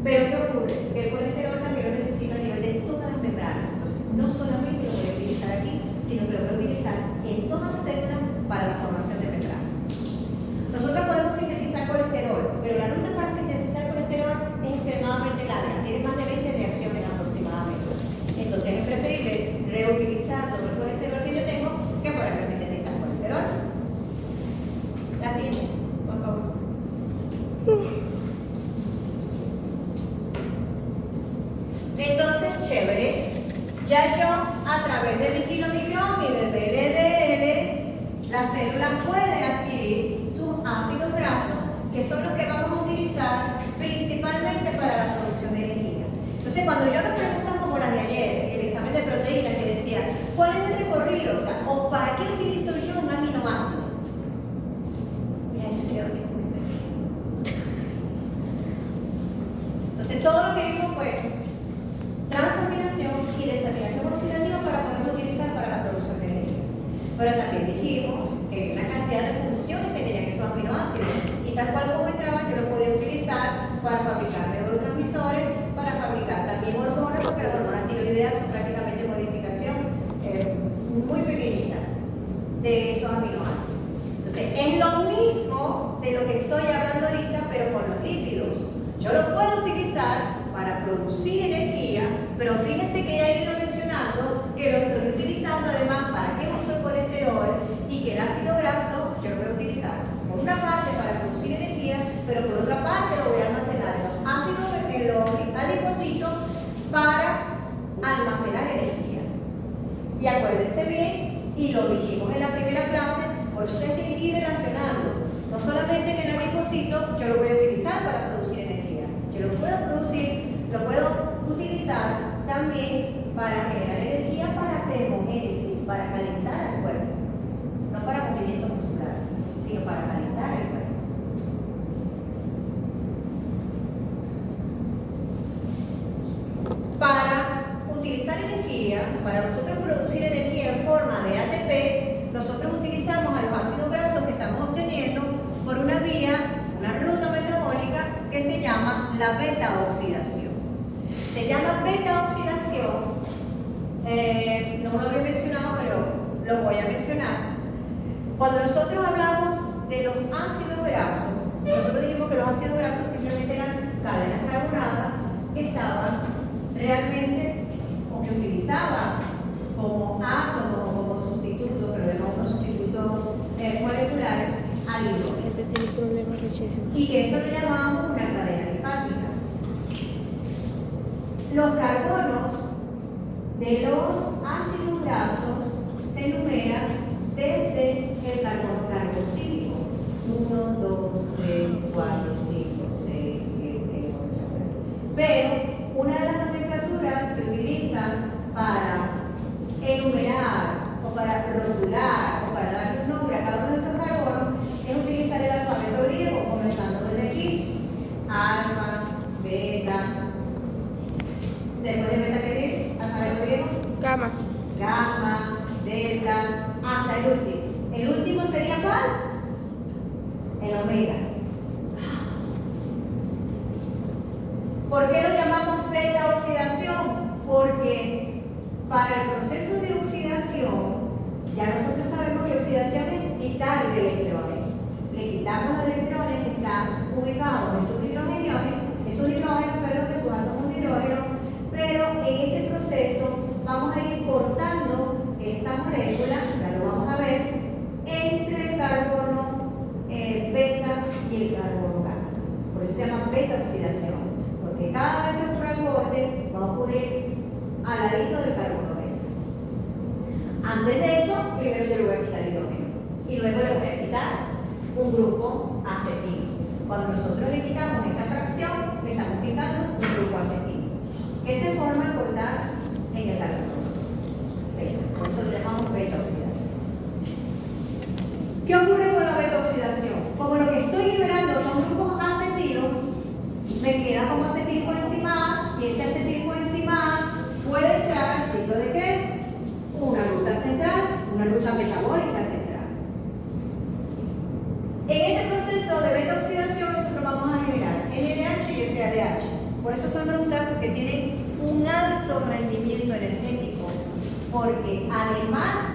Pero ¿qué ocurre? Que el colesterol también lo necesito a nivel de todas las membranas. Entonces, no solamente lo voy a utilizar aquí, sino que lo voy a utilizar en todas las células para la formación de membranas. Nosotros podemos sintetizar colesterol, pero la ruta para sintetizar colesterol es extremadamente larga, tiene más de 20 reacciones aproximadamente. Entonces es preferible reutilizar todo el colesterol que yo tengo que ponerme a sintetizar colesterol. La siguiente, por favor. Entonces, chévere, ya yo a través del kilomicrón y del VLDL, la célula puede adquirir sus ácidos grasos, que son los que vamos a utilizar principalmente para la producción de energía. Entonces, cuando yo me preguntan como la de ayer, en el examen de proteínas, que decía, ¿cuál es el recorrido? O sea, ¿o para qué utilizo yo un aminoácido? Mira, que se quedó sin comentario. Entonces, todo lo que vimos fue transaminación y desaminación oxidativa para poderlo utilizar para la producción de energía. Pero también dijimos que hay una cantidad de funciones que tenían esos aminoácidos y tal cual como entraban, yo lo podía utilizar para fabricar neurotransmisores, para fabricar también hormonas, porque las hormonas tiroideas son prácticamente modificación muy pequeñita de esos aminoácidos. Entonces, es lo mismo de lo que estoy hablando ahorita, pero con los lípidos. Yo lo puedo utilizar para producir energía, pero fíjense que ya he ido mencionando que lo estoy utilizando además para que uso el colesterol y que el ácido graso yo lo voy a utilizar por una parte para producir energía, pero por otra parte lo voy a almacenar en los ácidos adipocitos para almacenar energía. Y acuérdense bien, y lo dijimos en la primera clase, por eso ustedes tienen que ir relacionando. No solamente en el adipocito yo lo voy a utilizar para producir energía, yo lo puedo producir, lo puedo utilizar también para generar energía para termogénesis, para calentar al cuerpo, no para movimiento muscular, sino para calentar el cuerpo. Para utilizar energía, para nosotros producir energía en forma de ATP, nosotros utilizamos a los ácidos grasos que estamos obteniendo por una vía, una ruta metabólica que se llama la beta-oxidación. Se llama beta-oxidación, no lo había mencionado, pero lo voy a mencionar. Cuando nosotros hablamos de los ácidos grasos, nosotros dijimos que los ácidos grasos simplemente eran cadenas carbonadas que estaban realmente, o que utilizaban como átomos o como sustitutos, pero no como sustitutos moleculares al hidrógeno. Este tiene problemas muchísimo. Y que esto lo llamábamos una cadena alifática. Los carbonos de los ácidos grasos se enumeran desde el carbono carboxílico. 1, 2, 3, 4, 5, 6, 7, 8. Pero una de las nomenclaturas que utilizan para enumerar o para rotular o para darle un nombre a cada uno de estos carbonos es utilizar el alfabeto griego, comenzando desde aquí. Alfa, beta. Después de beta, ¿qué viene? Alfabeto griego. Gamma. Gamma, delta, hasta el último. ¿El último sería cuál? El omega. ¿Por qué lo llamamos beta oxidación? Porque para el proceso de oxidación, ya nosotros sabemos que oxidación es quitarle electrones. Le quitamos los electrones que están ubicados en sus hidrógenos, de sus átomos de hidrógeno, pero en ese proceso vamos a ir cortando esta molécula, ya lo vamos a ver, entre el carbono beta y el carbono gamma. Por eso se llama beta oxidación, porque cada vez que ocurra el corte va a ocurrir al ladito del carbono beta. Antes de eso, primero yo le voy a quitar hidrógeno y luego le voy a quitar un grupo acetilo. Cuando nosotros le quitamos esta fracción, le estamos quitando un grupo acetilo, que se forma al cortar en el carbono beta. Por eso lo llamamos beta oxidación. ¿Qué ocurre con la beta oxidación? Como lo que estoy liberando son grupos acetilos, me queda como acetil coenzima A, y ese acetil coenzima A puede entrar al ciclo de ¿qué? Una ruta central, una ruta metabólica central. En este proceso de beta oxidación nosotros vamos a generar NADH y FADH. Por eso son rutas que tienen un alto rendimiento energético, porque además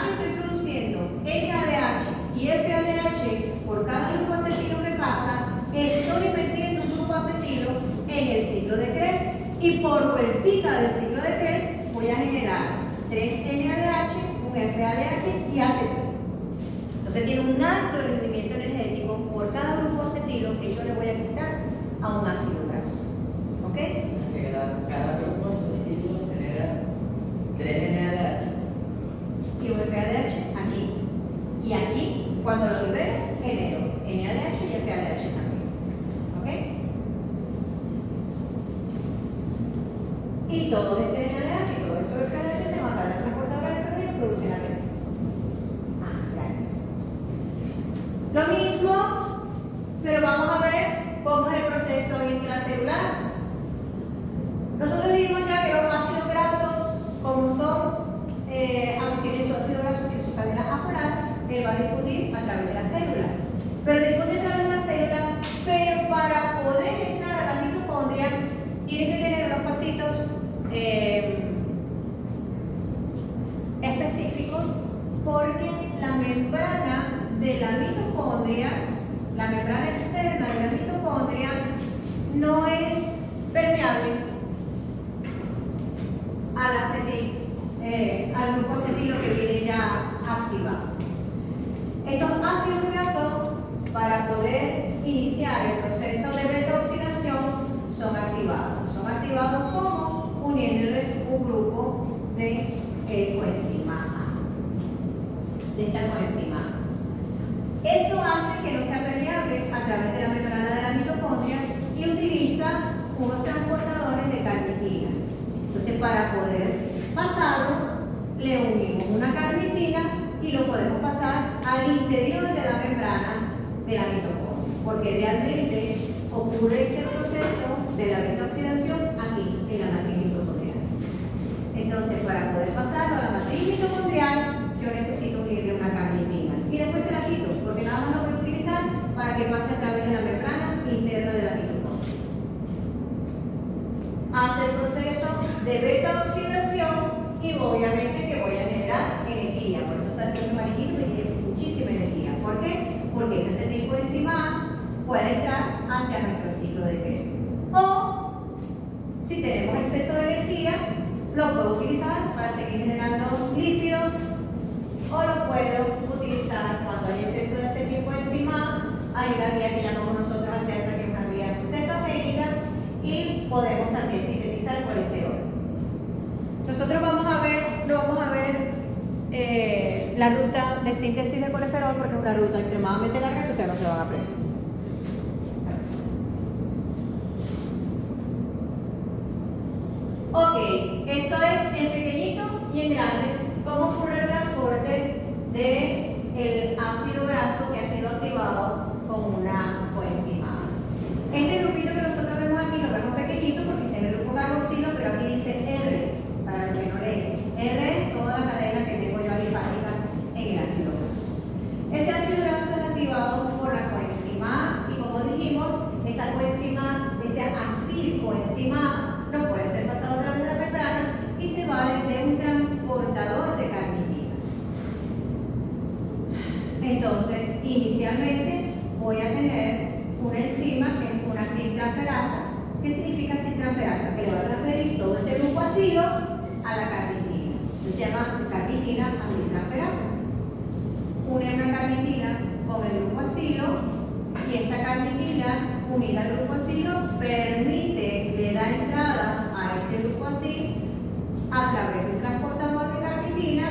que estoy produciendo NADH y FADH por cada grupo acetilo que pasa, estoy metiendo un grupo acetilo en el ciclo de Krebs, y por vueltica del ciclo de Krebs voy a generar 3 NADH, un FADH y ATP. Entonces tiene un alto rendimiento energético por cada grupo acetilo que yo le voy a quitar a un ácido graso. ¿Ok? O sea, que cada grupo acetilo genera 3 NADH. Y un FADH aquí. Y aquí, cuando lo libero, genero NADH y FADH también. ¿Ok? Y todo ese NADH y todo eso FADH se van a dar transportador electrónico y producen ATP. Gracias. Lo mismo, pero vamos a ver cómo es el proceso intracelular. Nosotros dijimos ya que los ácidos grasos, como son, aunque tienen su ácido graso en su cadena apolar, él va a difundir a través de la célula. Pero difunde a través de la célula, pero para poder entrar a la mitocondria, tiene que tener unos pasitos específicos, porque la membrana de la mitocondria, la membrana externa de la mitocondria, no es permeable al grupo acetilo que viene ya activado. Estos ácidos grasos, para poder iniciar el proceso de beta oxidación, son activados. Son activados como uniéndole un grupo de coenzima A, de esta coenzima A. Eso hace que no sea permeable a través de la membrana de la mitocondria y utiliza unos transportadores de carnitina. Entonces, para poder pasarlos, le unimos una carnitina y lo podemos pasar al interior de la membrana de la mitocondria, porque realmente ocurre este proceso de la beta oxidación aquí, en la matriz mitocondrial. Entonces, para poder pasarlo a la matriz mitocondrial, yo necesito unirle una carnitina. Y después se la quito, porque nada más lo voy a utilizar para que pase a través de la membrana interna de la mitocondria. Hace el proceso de beta oxidación y obviamente que voy a generar energía. Por esto está haciendo amarillito y tiene muchísima energía. ¿Por qué? Porque ese acetil coenzima A puede entrar hacia nuestro ciclo de Krebs. O, si tenemos exceso de energía, lo puedo utilizar para seguir generando lípidos, o lo puedo utilizar cuando hay exceso de acetil coenzima A. Hay una vía que llamamos nosotros alterna, que es una vía cetogénica, y podemos también sintetizar Nosotros no vamos a ver la ruta de síntesis de colesterol porque es una ruta extremadamente larga que ustedes no se van a aprender. Ok, esto es en pequeñito y en grande. ¿Cómo ocurre el transporte del ácido graso que ha sido activado con una coenzima? Este grupito que nosotros vemos aquí lo vemos pequeñito porque está en el grupo carboxilo, pero aquí dice R, para el que no lee. R es toda la cadena que tengo yo alifática en el ácido graso. Ese ácido graso es activado por la coenzima A y como dijimos, esa coenzima, ese acilcoenzima A no puede ser pasado a través de la membrana y se vale de un transportador de carnitina. Entonces, inicialmente voy a tener una enzima que es una aciltransferasa. ¿Qué significa aciltransferasa? Que le va a transferir todo este grupo acilo a la carnitina. Se llama carnitina aciltransferasa. Une una carnitina con el grupo acilo y esta carnitina unida al grupo acilo le da entrada a este grupo acilo a través del transportador de carnitina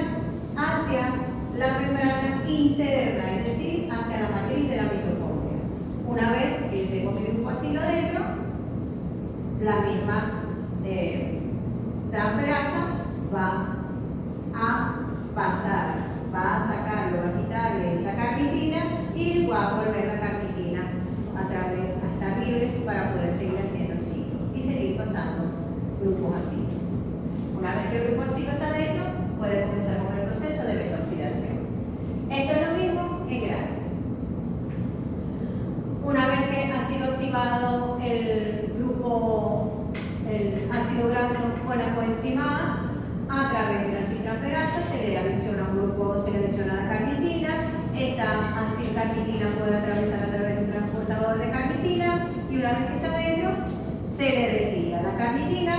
hacia la membrana interna, es decir, hacia la matriz de la mitocondria. Una vez que yo tengo mi grupo acilo adentro, la misma transferasa va a pasar, va a sacarlo, va a quitarle esa carnitina y va a volver la carnitina a través a estar libre para poder seguir haciendo el ciclo y seguir pasando grupos así. Una vez que el grupo acilo está dentro, puede comenzar con el proceso de beta-oxidación. Esto es lo mismo en grande. Una vez que ha sido activado el ácido graso con la coenzima A través de la aciltransferasa se le adiciona un grupo, se le adiciona la carnitina. Esa acilcarnitina puede atravesar a través de un transportador de carnitina y una vez que está dentro, se le retira la carnitina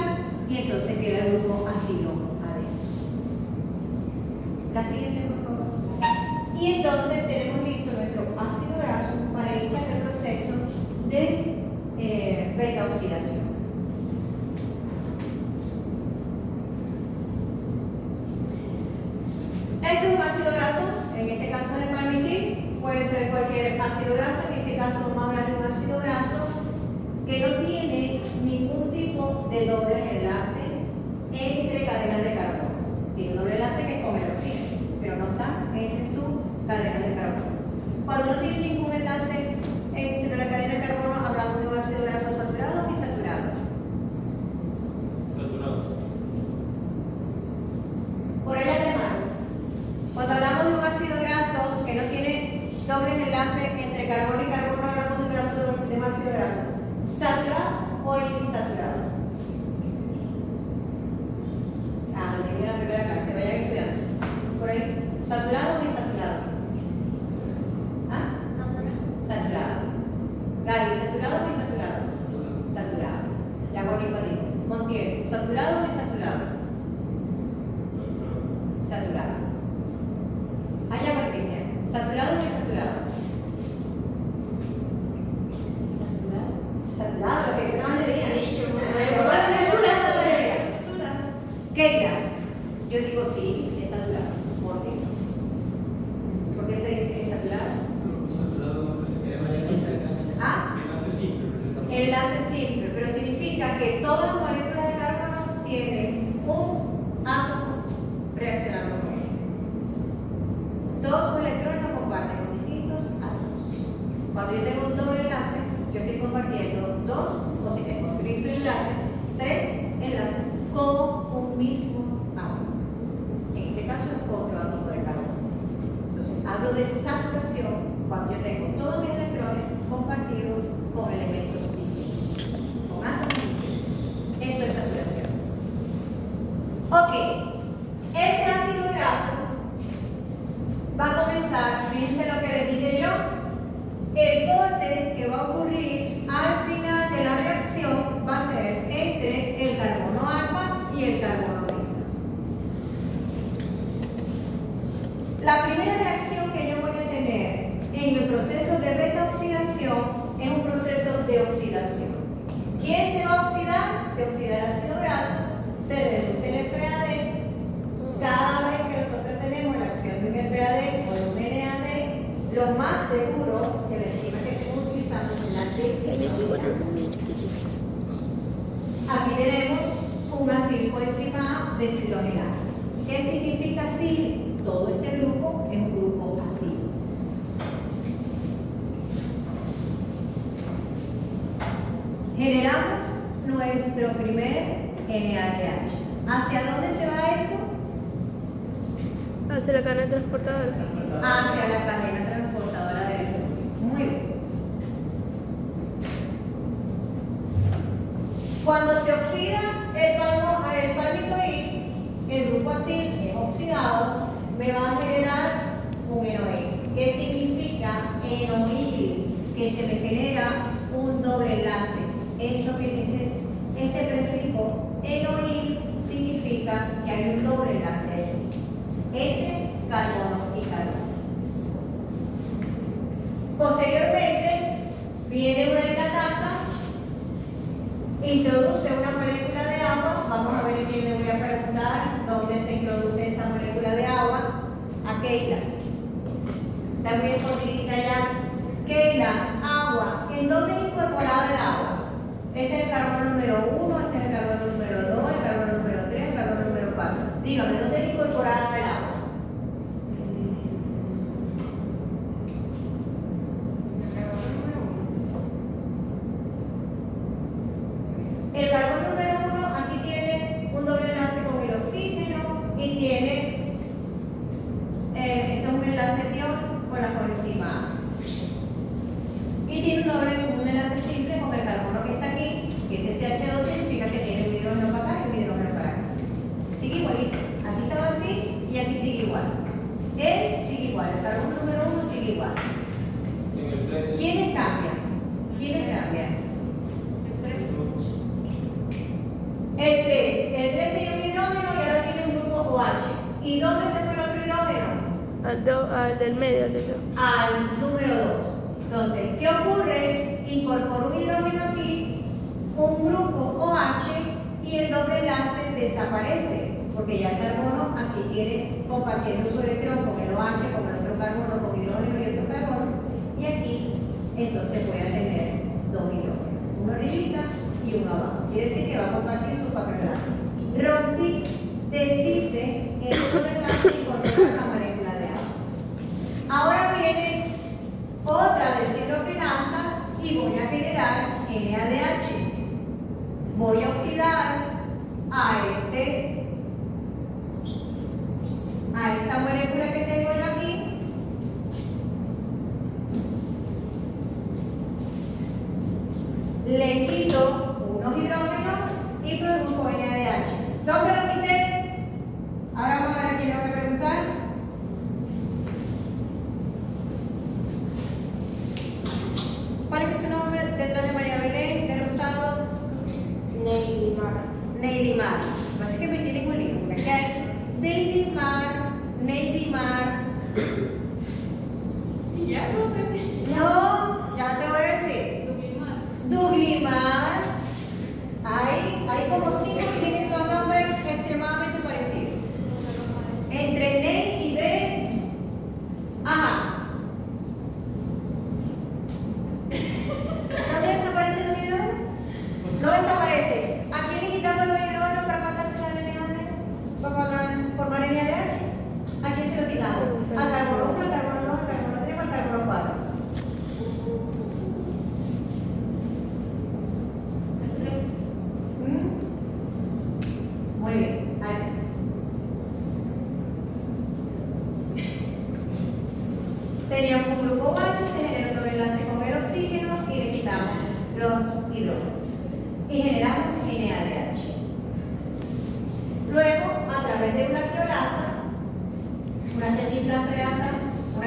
y entonces queda el grupo acilo adentro. La siguiente, por favor. Y entonces tenemos listo nuestro ácido graso para iniciar el proceso de beta-oxidación. Este es un ácido graso, en este caso es el palmitil, puede ser cualquier ácido graso, en este caso vamos a hablar de un ácido graso que no tiene ningún tipo de doble enlace entre cadenas de carbono. Tiene un doble enlace que es con el oxígeno, pero no está entre sus cadenas de carbono. Cuando no tiene ningún enlace entre la cadena de carbono, hablamos de un ácido graso saturado o insaturado. Saturado. Por allá de mano. Cuando hablamos de un ácido graso que no tiene dobles enlaces entre carbono y carbono, hablamos de un ácido graso saturado o insaturado. Lo dije en la primera clase, vayan estudiando. Por ahí, ¿saturado o insaturado? ¿Ah? Saturado. Gary, ¿saturado o insaturado? Saturado. Ya Bonito dijo. Montiel, ¿saturado o insaturado? Saturado. Allá Patricia, ¿saturado o insaturado? Saturado, lo que dice la mayoría. Sí, yo ¿Cuál es la saturado de ella? Keila, yo digo sí, es saturado. ¿Por qué? ¿Por qué se dice que es saturado? Saturado ¿Ah? enlace simple, presentamos. Enlace simple, pero significa que todas las moléculas de carbono tienen un átomo reaccionando con él. Todos sus electrones lo comparten con distintos átomos. Cuando yo tengo un doble enlace, yo estoy compartiendo dos, o si tengo triple enlace, tres enlaces con un mismo átomo. En este caso es otro átomo de carbono. Entonces hablo de saturación cuando yo tengo todos mis electrones compartidos con elementos distintos, con átomos distintos. Esto es saturación. Ok, ese ácido graso va a comenzar, fíjense lo que les dije yo, el corte que va a ocurrir al final de la reacción va a ser entre el carbono alfa y el carbono beta. La primera reacción que yo voy a tener en el proceso de beta-oxidación es un proceso de oxidación deshidrogenasa. ¿Qué significa acil? Todo este grupo es un grupo acil. Generamos nuestro primer NADH. ¿Hacia dónde se va esto? Hacia la cadena transportadora. Hacia la cadena transportadora del electrón. Muy bien. Cuando se oxida el palmitoid, el grupo acil es oxidado, me va a generar un enoil. ¿Qué significa enoil? Que se me genera un doble enlace. Eso que dices, este prefijo enoil significa que hay un doble enlace ahí, entre carbono y carbono. Posteriormente, viene una hidratasa, introduce una molécula de agua. Vamos a ver quién le voy a preguntar dónde se introduce esa molécula de agua. A Keila. También facilita ya. Keila, agua. ¿En dónde es incorporada el agua? Este es el carbono número 1, este es el carbono número 2, el carbono número 3, el carbono número 4. Dígame, ¿dónde es incorporada el agua? El carbono número 1 aquí tiene un doble enlace con el oxígeno y tiene esto es un enlace tion con la coenzima A. Y tiene un enlace simple con el carbono que está aquí, que ese CH2 significa que tiene un hidrógeno para acá y un hidrógeno para acá. Sigue igualito. Aquí estaba así y aquí sigue igual. Él sigue igual, el carbono número 1 sigue igual. En el 3. ¿Quiénes cambian? ¿Quiénes cambian? El 3 tiene un hidrógeno y ahora tiene un grupo OH. ¿Y dónde se fue el otro hidrógeno? Al del medio, al del medio. Al número 2. Entonces, ¿qué ocurre? Incorporo un hidrógeno aquí, un grupo OH y el doble enlace desaparece, porque ya el carbono aquí tiene compartiendo su electrón con el OH, con el otro carbono, con hidrógeno y otro carbono, y aquí entonces voy a tener dos hidrógenos, uno arribita y uno abajo. Quiere decir que va a compartir sus cuatro enlaces. Roxy deshice el doble enlace y incorpora la molécula de agua. Ahora viene otra deshidrogenasa y voy a generar NADH. Voy a oxidar a esta molécula que tengo yo aquí. Le quito unos hidrógenos y produzco NADH. ¿Dónde lo quité? Ahora vamos a ver a quién le voy a preguntar. ¿Cuál es tu nombre detrás de María Belén, de Rosado? Neidimar. Así que me tienen un libro, ¿ok? Neidimar. Y ya no aprendí. No, ya te voy a decir. Duglimar. Hay como 5 que tienen los nombres extremadamente parecidos. Entre Ney y de. Ajá. ¿Dónde desaparecen los hidrógenos? No desaparece. ¿A quién le quitamos los hidrógenos para pasarse la NADH? Para formar NADH. ¿A quién se lo quitamos? Al carbono 1, al carbono 2, al carbono 3, al carbono 4. Muy bien, al 3. Teníamos un grupo OH, se generó un doble enlace con el oxígeno y le quitamos los hidrógenos. Y generamos NADH. Luego, a través de una quiolasa, una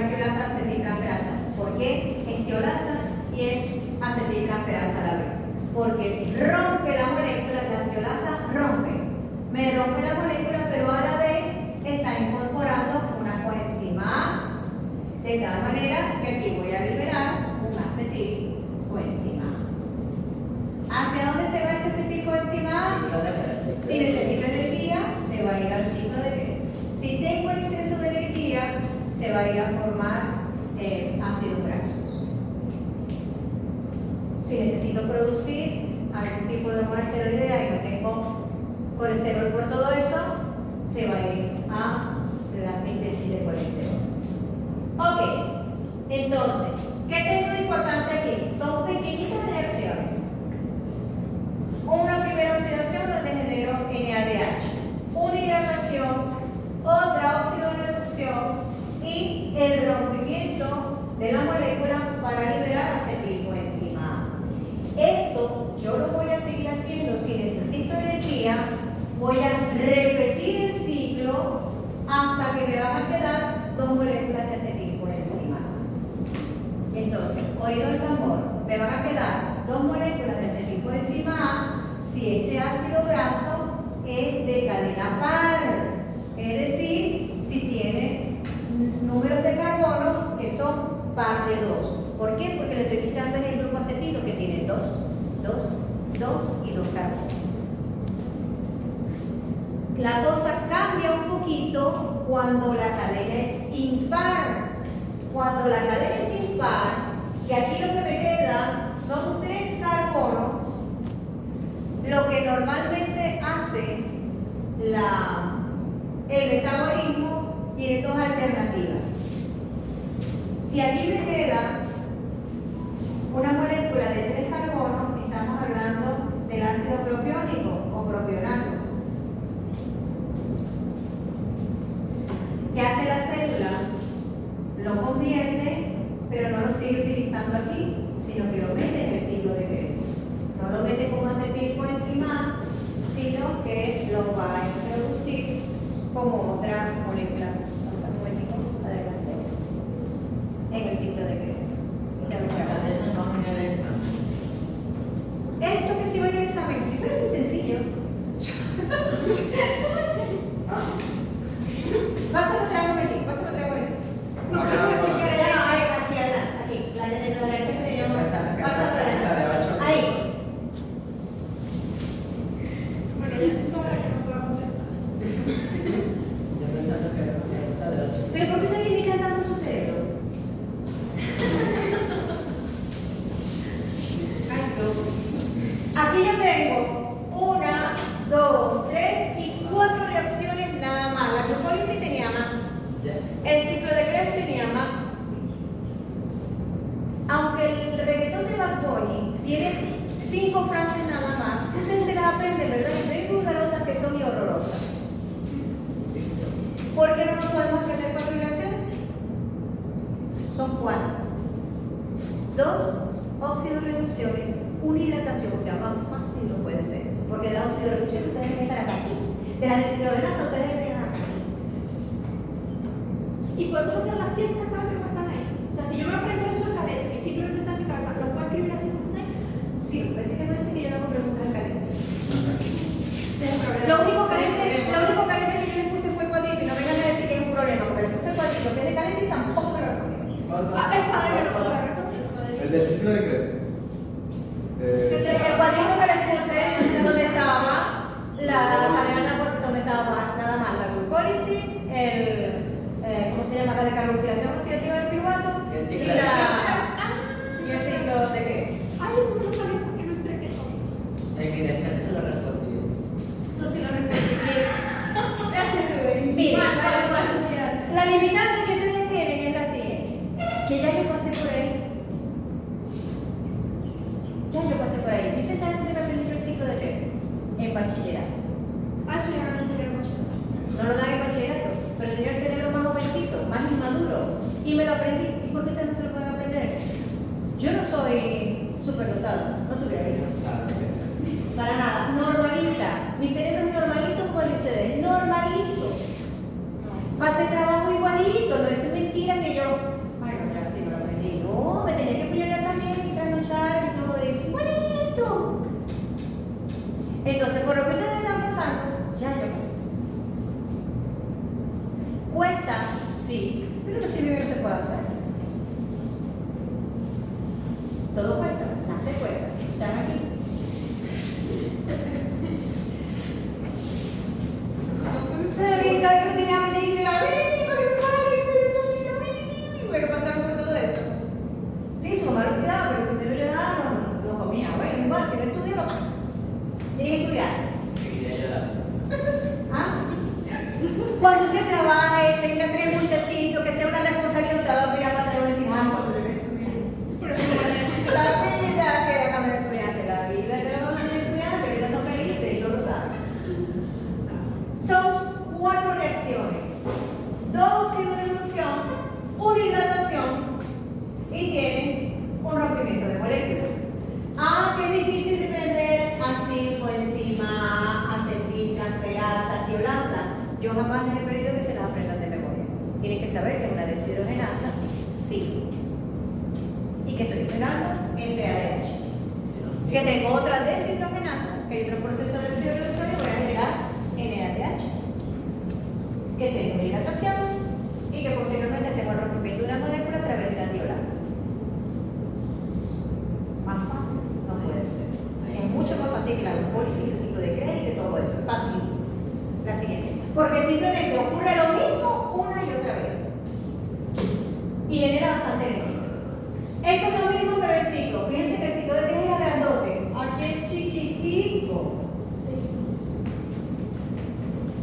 quiolasa acetiltransferasa. ¿Por qué es quiolasa y es acetiltransferasa a la vez? Porque rompe la molécula, la quiolasa rompe. Me rompe la molécula, pero a la vez está incorporando una coenzima A. De tal manera que aquí voy a liberar un acetilcoenzima A. ¿Hacia dónde se va ese acetilcoenzima A? Si necesito energía, se va a ir al ciclo de Krebs. Si tengo exceso de energía, se va a ir a formar ácidos grasos. Si necesito producir algún tipo de hormona esteroidea y no tengo colesterol por todo eso, se va a ir a la síntesis de colesterol. Ok, entonces, ¿qué tengo de importante aquí? Son pequeñitas reacciones. Una primera oxidación donde genero NADH, una hidratación, otra oxidorreducción y el rompimiento de la molécula para liberar acetilcoenzima A. Esto yo lo voy a seguir haciendo. Si necesito energía, voy a repetir el ciclo hasta que me van a quedar 2 moléculas de acetilcoenzima A. Entonces, oído el tambor, me van a quedar 2 moléculas de acetilcoenzima A si este ácido graso es de cadena par, es decir, si tiene números de carbono que son par de 2. ¿Por qué? Porque le estoy quitando el grupo acetilo que tiene 2 y 2 carbonos. La cosa cambia un poquito cuando la cadena es impar. Cuando la cadena es impar, y aquí lo que me queda son 3 carbonos, lo que normalmente hace el metabolismo tiene 2 alternativas. Si aquí me queda una molécula de 3 carbonos, estamos hablando del ácido propiónico o propionato. ¿Qué hace la célula? Lo convierte, pero no lo sigue utilizando aquí, sino que lo mete en el ciclo de Krebs. No lo mete como acetilcoenzima A, sino que lo va a introducir como otra molécula. Pasa un momentico, adelante. En el ciclo de Krebs. La cadena no en el examen. Esto que sí va en el examen, sí, pero es muy sencillo. Pásalo otra momentito, pásalo otra momentito. No, quiero explicar Ya no, ahí, aquí, adelante, aquí. La lección que teníamos. Pásalo adelante. Ahí. Bueno, ya se sabe que no se va a contestar. Yo pensando que era una pregunta de 8. ¿Pero por qué te limitan tanto su cerebro? Ay, no. Aquí yo tengo 1, 2, 3 y 4 reacciones nada más. La glucólisis tenía más. Ya. El ciclo de Krebs tenía más. Aunque el reggaetón de Bad Bunny tiene 5 frases nada más, ustedes se las aprenden, ¿verdad? Y hay vulgarotas que son y horrorosas. ¿Por qué no nos podemos aprender 4 reacciones? Son 4. 2 oxidorreducciones, una hidratación, o sea, más fácil no puede ser. Porque de la oxidorreducción ustedes deben estar acá aquí. De la deshidrogenasa ustedes deben estar aquí. Y podemos hacer las 100 exactamente como están ahí. O sea, si yo me aprendo eso en caleta y simplemente está en mi cabeza, ¿lo puedo escribir así como está ahí? Sí, parece que no dice que yo no hago preguntas en caliente. Sí, es un problema. Lo único caliente que yo le puse fue el cuadrito y no vengan a decir que es un problema, porque le puse el cuadrito que es de caliente y tampoco me lo respondió. Ah, el padre me lo puede responder. El del ciclo de Krebs. El cuadrito que le puse donde estaba la cadena, donde estaba nada más la glucólisis, ¿cómo se llama? La decarboxilación oxidativa del piruvato El y ciclo de el ciclo de Krebs. Ay, eso no lo sabía porque no entré que todo. En mi defensa lo respondí. Eso sí lo respondí. Gracias, Rubén. Mira, ¿Cuál? la limitante que ustedes tienen es la siguiente, que ya yo pasé por ahí. Ya yo pasé por ahí. ¿Y ustedes saben dónde me aprendí el ciclo de Krebs? En bachillerato. Ah, eso ya no lo tenía mucho. No lo dan en bachillerato, pero tenía el cerebro más jovencito, más inmaduro. Y me lo aprendí. ¿Y por qué ustedes no se lo pueden aprender? Yo no soy superdotada, no tuviera que para nada, normalita. Mi cerebro es normalito como el de ustedes, normalito. Pasé trabajo igualito, no es mentira que yo, ay no, ya sí me lo aprendí. No, me tenía que pelear también y trasnochar y todo eso, igualito. Entonces, por lo que ustedes están pasando, ya yo pasé. Cuesta, sí, pero no significa que no se pueda hacer. Todo cuesta, nace cuesta, están aquí. cuando usted trabaje, tenga 3 muchachitos, que sea una responsabilidad, usted va a mirar para atrás y va a decir, ah, cuando era estudiante. Pero eso no es La vida que era cuando era estudiante, la vida que era cuando era estudiante, que ellos son felices y no lo saben. Son 4 reacciones: 2 oxidorreducción, 1 hidratación y tienen un rompimiento de moléculas. Ah, qué difícil de aprender: así por encima, acetil, transferasa, tiolasa. Yo jamás les he pedido que se las aprendan de memoria. Tienen que saber que es una deshidrogenasa, sí. Y que estoy esperando NADH. Que tengo otra deshidrogenasa, que hay otro proceso de deshidrogenación y voy a generar NADH. Que tengo una hidratación y que posteriormente tengo el rompimiento de una molécula a través de la tiolasa. Más fácil no puede ser. Es mucho más fácil que la glucólisis, el ciclo de Krebs y que todo eso. Es fácil. La siguiente. Porque simplemente ocurre lo mismo una y otra vez. Y genera bastante energía. Esto es lo mismo, pero el ciclo. Fíjense que el ciclo de Krebs es grandote. Aquí es chiquitico.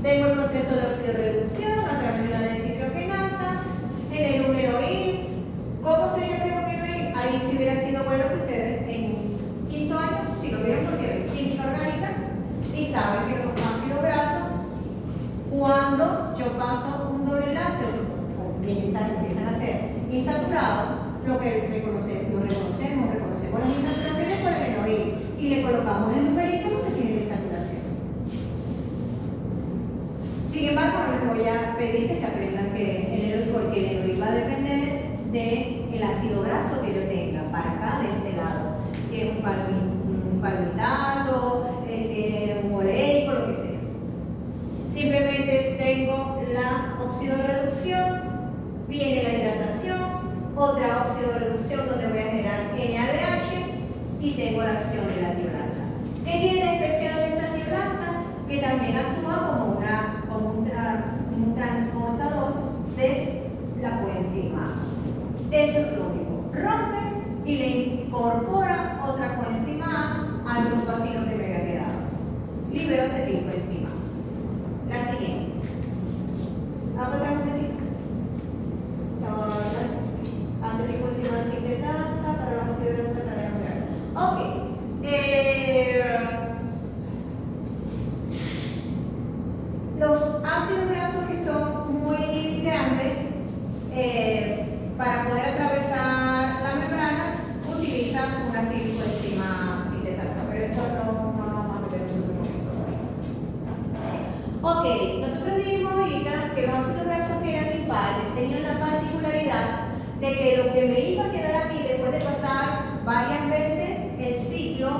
Tengo el proceso de oxidorreducción a través de la deshidrogenasa, en el humeroil. ¿Cómo se llama el humeroil? Ahí si hubiera sido bueno que ustedes en 5º año, si lo vieron porque ven química orgánica, y saben que los ácidos grasos, cuando yo paso un doble enlace, o empiezan a ser insaturados, lo que reconocemos las insaturaciones por el enoil y le colocamos el numerito que tiene la insaturación. Sin embargo, no les voy a pedir que se aprendan que el enoil, porque el enoil va a depender del ácido graso que yo tenga para acá de este lado. Si es un palmitato, si es un oleico, lo que sea. Simplemente tengo la oxidorreducción, viene la hidratación, otra oxidorreducción donde voy a generar NADH y tengo la acción de la tiolasa. ¿Qué tiene de especial esta tiolasa? Que también actúa como un transportador de la coenzima A. Eso es lo único. Rompe y le incorpora otra coenzima A al grupacilo que me había quedado. Libero acetilcoenzima. La siguiente. Vamos a traer un poquito. Acetilcoenzima de sintetasa para la oxidorreducción de cadena molecular. Ok. Los ácidos grasos que son muy grandes, para poder atravesar la membrana, utilizan una acetilcoenzima sintetasa, pero eso no vamos a meter nosotros con eso. Ok, nosotros dijimos ahorita que los ácidos grasos que eran impares tenían la particularidad de que lo que me iba a quedar aquí después de pasar varias veces el ciclo,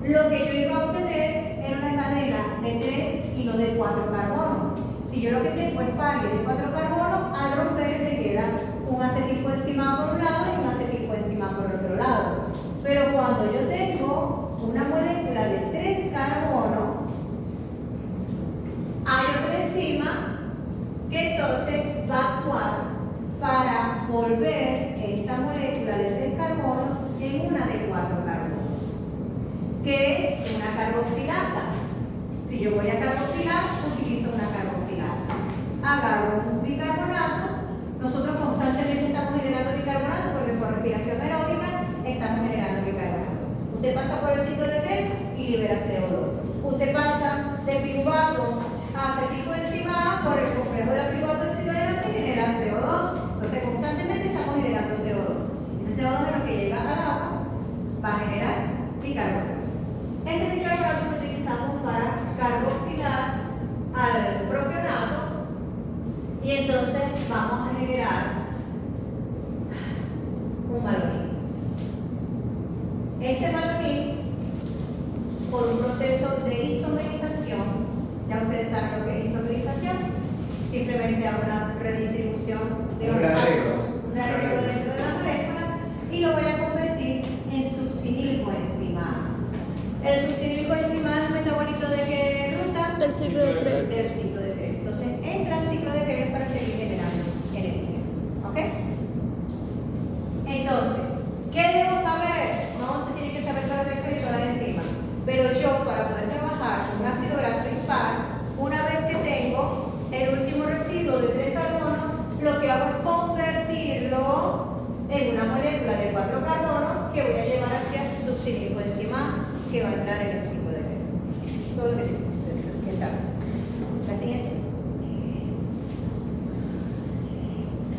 lo que yo iba a obtener era una cadena de 3 y no de 4 carbonos. Si yo lo que tengo es pares de 4 carbonos, al romper me queda un acetilcoenzima por un lado y un acetilcoenzima por otro lado. Pero cuando yo tengo una molécula de 3 carbonos, hay otra enzima que entonces va a actuar para volver esta molécula de 3 carbonos en una de 4 carbonos, que es una carboxilasa. Si yo voy a carboxilar, utilizo una carboxilasa. Agarro un bicarbonato. Nosotros constantemente estamos generando bicarbonato porque por respiración aeróbica estamos generando bicarbonato. Usted pasa por el ciclo de Krebs y libera CO2. Usted pasa de piruvato a acetilcoenzima A por el complejo de la piruvato de oxigenasa y genera CO2. Entonces constantemente estamos generando CO2. Ese CO2 es lo que llega al agua va a generar bicarbonato. Este bicarbonato lo utilizamos para carboxilar al propionato y entonces vamos a generar un malonil. Ese malonil, por un proceso de isomerización, ya ustedes saben lo que es isomerización, simplemente hago una redistribución de los un arreglo dentro de la molécula y lo voy a convertir en succinilcoenzima A. El succinilcoenzima A es un metabolito de qué ruta? Del ciclo de Krebs. Del ciclo de Krebs. Entonces entra al ciclo de Krebs para seguir generando energía. ¿Ok? Entonces, ¿qué debo saber? No se tiene que saber todo el resto y todas las enzimas. Pero yo, para poder trabajar con un ácido graso impar, una vez que tengo el último residuo en el ciclo de vida. Todo lo que saben. La siguiente.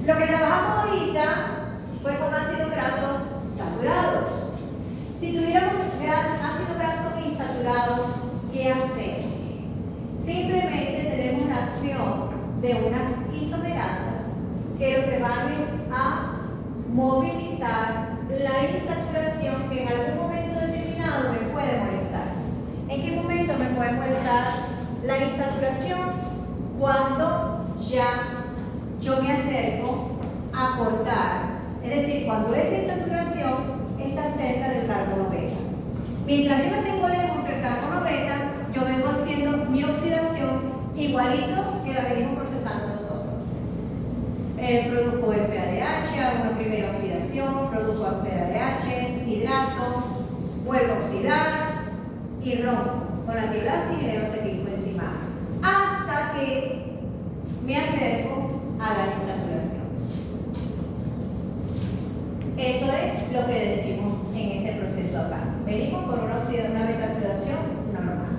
Lo que trabajamos ahorita fue con ácidos grasos saturados. Si tuviéramos ácido graso insaturado, ¿qué hacemos? Simplemente tenemos la acción de unas isomerasas que lo que van es a movilizar la insaturación que en algún momento determinado me puede molestar. ¿En qué momento me puede molestar la insaturación? Cuando ya yo me acerco a cortar, es decir, cuando esa insaturación está cerca del carbono beta. Mientras yo la tengo lejos del carbono beta, yo vengo haciendo mi oxidación igualito que la venimos procesando nosotros. Produzco FADH, hago una primera oxidación, produzco FADH, hidrato, vuelvo a oxidar y rompo con la antiblasa y genero ciclismo enzimático hasta que me acerco a la insaturación. Eso es lo que decimos en este proceso acá. Venimos por una beta-oxidación normal.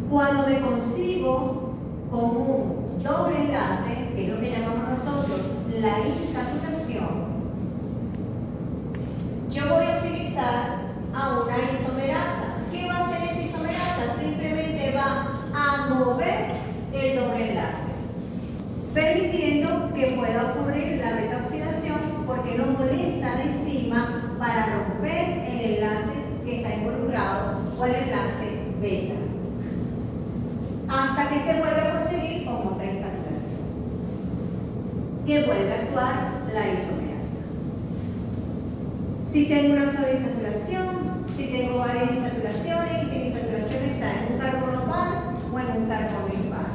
Cuando me consigo con un doble enlace, que es lo que llamamos nosotros la insaturación, yo voy a utilizar a una isomerasa. ¿Qué va a hacer esa isomerasa? Simplemente va a mover el doble enlace, permitiendo que pueda ocurrir la beta-oxidación porque no molesta la enzima para romper el enlace que está involucrado o el enlace beta, hasta que se vuelve a conseguir con otra insaturación, que vuelve a actuar la isomerasa. Si tengo una sola insaturación, si tengo varias insaturaciones, y si la insaturación está en un carbono par o en un carbono impar.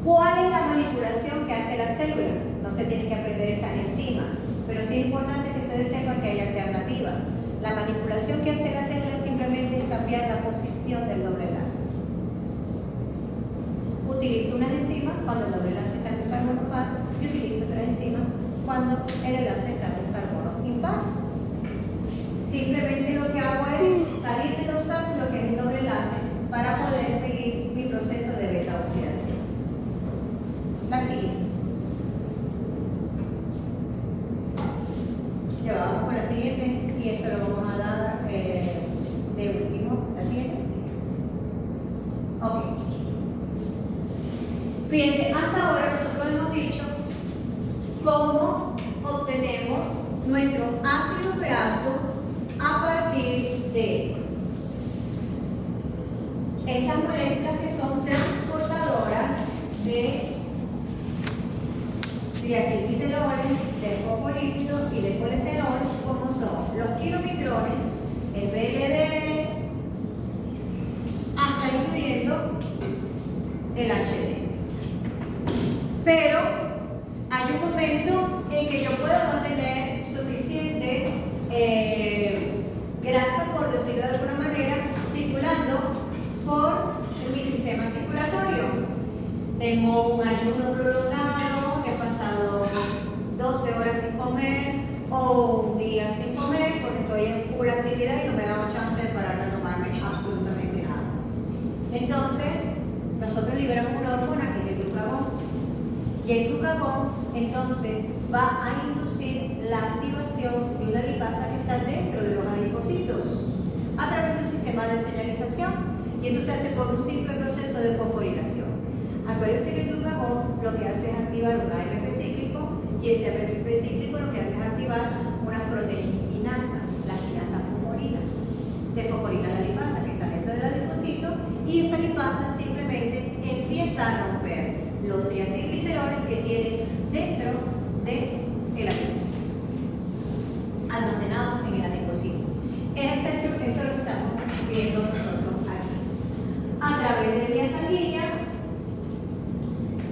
¿Cuál es la manipulación que hace la célula? No se tiene que aprender estas enzimas, pero sí es importante que ustedes sepan que hay alternativas. La manipulación que hace la célula simplemente es cambiar la posición del doble enlace. Utilizo una enzima cuando el doble enlace está en un carbono par y utilizo otra enzima cuando el enlace está en un carbono impar. Simplemente lo que hago es salir del obstáculo que es el doble enlace para poder seguir mi proceso de beta-oxidación. La siguiente. Ya vamos con la siguiente y esto lo vamos a dar de último. La siguiente. Ok. Fíjense, hasta ahora nosotros hemos dicho cómo obtenemos nuestro ácido graso a partir de estas moléculas que son transportadoras de triacilgliceroles, de fosfolípidos y de colesterol, como son los kilomicrones, el VLDL, hasta incluyendo el HDL. Pero hay un momento en que yo puedo no tener suficiente grasa, por decirlo de alguna manera, circulando por mi sistema circulatorio. Tengo un ayuno prolongado, he pasado 12 horas sin comer o un día sin comer porque estoy en full actividad y no me da chance de parar a tomarme absolutamente nada. Entonces, nosotros liberamos una hormona que es el glucagón. Y el glucagón, entonces, va a inducir la activación de una lipasa que está dentro de los adipocitos a través de un sistema de señalización. Y eso se hace por un simple proceso de fosforilación. Acuérdense que el glucagón lo que hace es activar un AMP cíclico y ese AMP cíclico lo que hace es activar unas proteínas, la quinasa fosforina. Se fosforila la lipasa que está dentro del adipocito y esa lipasa simplemente empieza a romper los triacilgliceroles que tienen dentro del adipocito, almacenados en el adipocito. Esto es lo que estamos viendo nosotros aquí. A través de vía sanguínea,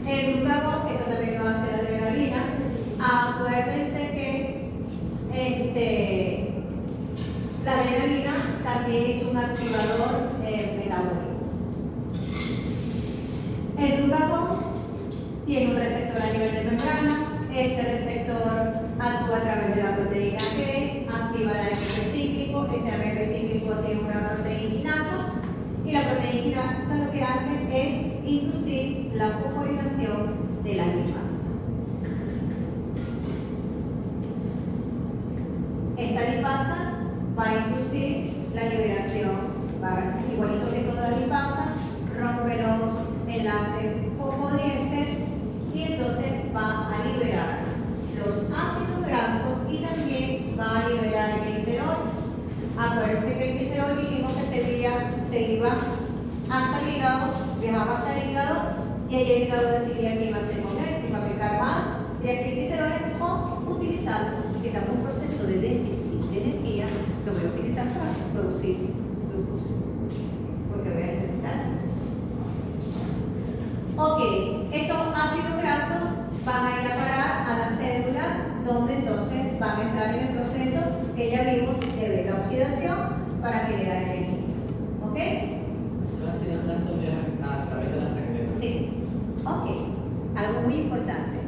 el glucagón, esto también lo hace la adrenalina. Acuérdense que la adrenalina también es un activador metabólico. El glucagón tiene un receptor a nivel de membrana, ese receptor actúa a través de la proteína G, activa el AMP cíclico, ese AMP cíclico tiene una proteína quinasa y la proteína quinasa lo que hace es inducir la fosforilación de la lipasa. Esta lipasa va a inducir la liberación, igualito que toda lipasa, rompe los enlaces fosfodiéster y entonces va a liberar los ácidos grasos y también va a liberar el glicerol. Acuérdense que el glicerol dijimos que se iba hasta el hígado, viajaba hasta el hígado y ahí el hígado decidía qué iba a hacer con él, si iba a aplicar más y así glicerol o utilizarlo. Si estamos en un proceso de déficit de energía, lo voy a utilizar para producir glucosa, porque voy a necesitar. Ok, estos ácidos grasos van a ir a parar a las células, donde entonces van a entrar en el proceso que ya vimos de beta oxidación para generar energía. ¿Ok? Esos ácidos grasos viajan a través de la sangre. Sí. Ok, algo muy importante.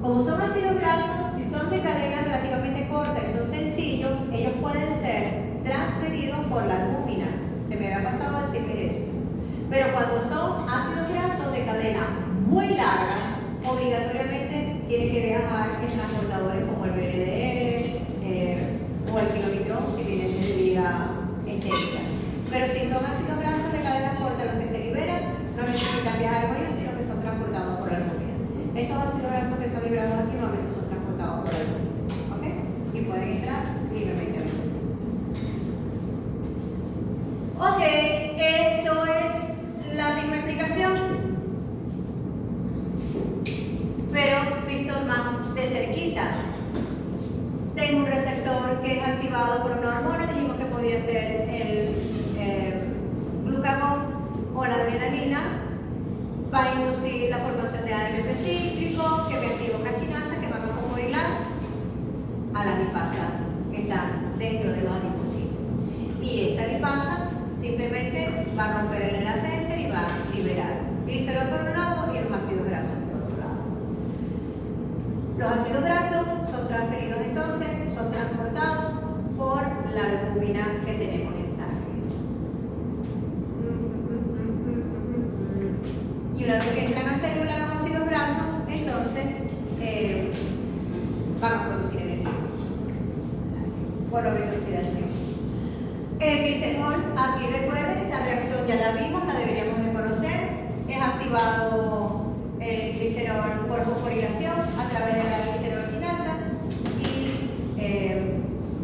Como son ácidos grasos, si son de cadena relativamente corta y son sencillos, ellos pueden ser transferidos por la albúmina. Se me había pasado a decirles eso. Pero cuando son ácidos grasos de cadena muy largas, obligatoriamente tienen que viajar en transportadores como el VLDL o el kilomicrón si vienen de vía entérica. Pero si son ácidos grasos de cadena corta los que se liberan, no necesitan viajar con ellos, sino que son transportados por la albúmina. Estos ácidos grasos que son liberados continuamente son transportados por la albúmina. ¿Ok? Y pueden entrar libremente al cuerpo. Ok, esto es la misma explicación, pero visto más de cerquita. Tengo un receptor que es activado por una hormona, dijimos que podía ser el glucagón o la adrenalina, va a inducir la formación de AMP cíclico, que me activa una quinasa que van a fosforilar a la lipasa que están dentro de los adipocitos. Y esta lipasa simplemente va a romper el enlace ester y va a liberar glicerol por un lado y los ácidos grasos por otro lado. Los ácidos grasos son transferidos entonces, son transportados por la albúmina que tenemos en sangre. Y una vez que entran a célula los ácidos grasos, entonces van a producir energía por la beta-oxidación. El glicerol, aquí recuerden, esta reacción ya la vimos, la deberíamos de conocer. Es activado el glicerol por fosforilación a través de la glicerolquinasa y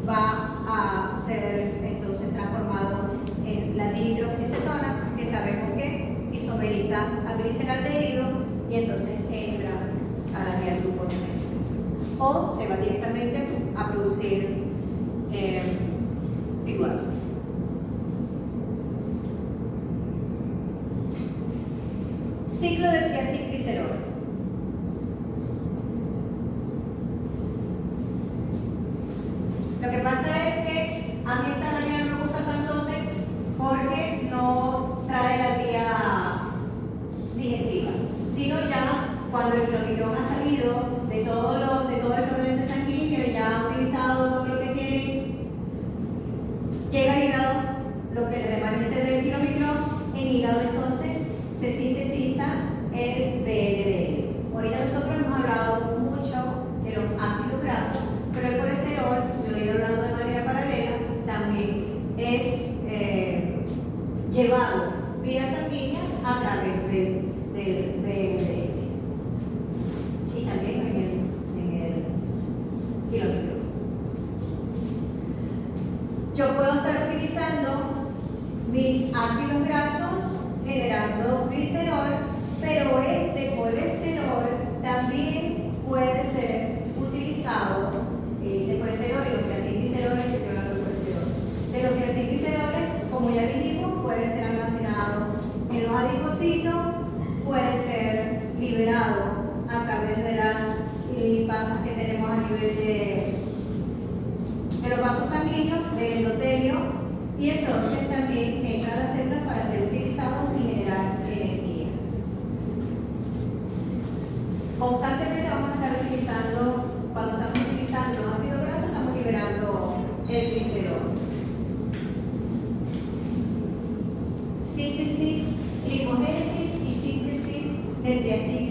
va a ser entonces transformado en la dihidroxicetona, que sabemos que isomeriza al gliceraldehído y entonces entra a la vía gluconeógena. O se va directamente a producir piruvato. Ciclo del triacilglicerol. Lo que pasa es que a mí esta lámina no me gusta tanto porque no trae la vía digestiva, sino ya cuando el kilomicrón ha salido de todo el torrente sanguíneo y ya ha utilizado todo lo que tiene, llega al hígado, lo que el remanente del kilomicrón, en hígado entonces se sintetiza el VLDL. Ahorita nosotros hemos hablado mucho de los ácidos grasos, pero el colesterol, lo he ido hablando de manera paralela, también es llevado vía sanguínea a través del VLDL y también en el kilomicrón. Yo puedo estar utilizando mis ácidos grasos generando glicerol, pero este colesterol también puede ser utilizado, este colesterol y los triacilgliceroles, que estoy hablando del colesterol. De los triacilgliceroles, como ya dijimos, puede ser almacenado en los adipocitos, puede ser liberado a través de las lipasas que tenemos a nivel de los vasos sanguíneos, del endotelio, y entonces también entra a las células para ser utilizado y generar energía. Constantemente vamos a estar utilizando, cuando estamos utilizando los ácidos grasos, estamos liberando el glicerol. Síntesis, lipogénesis y síntesis del triacíclico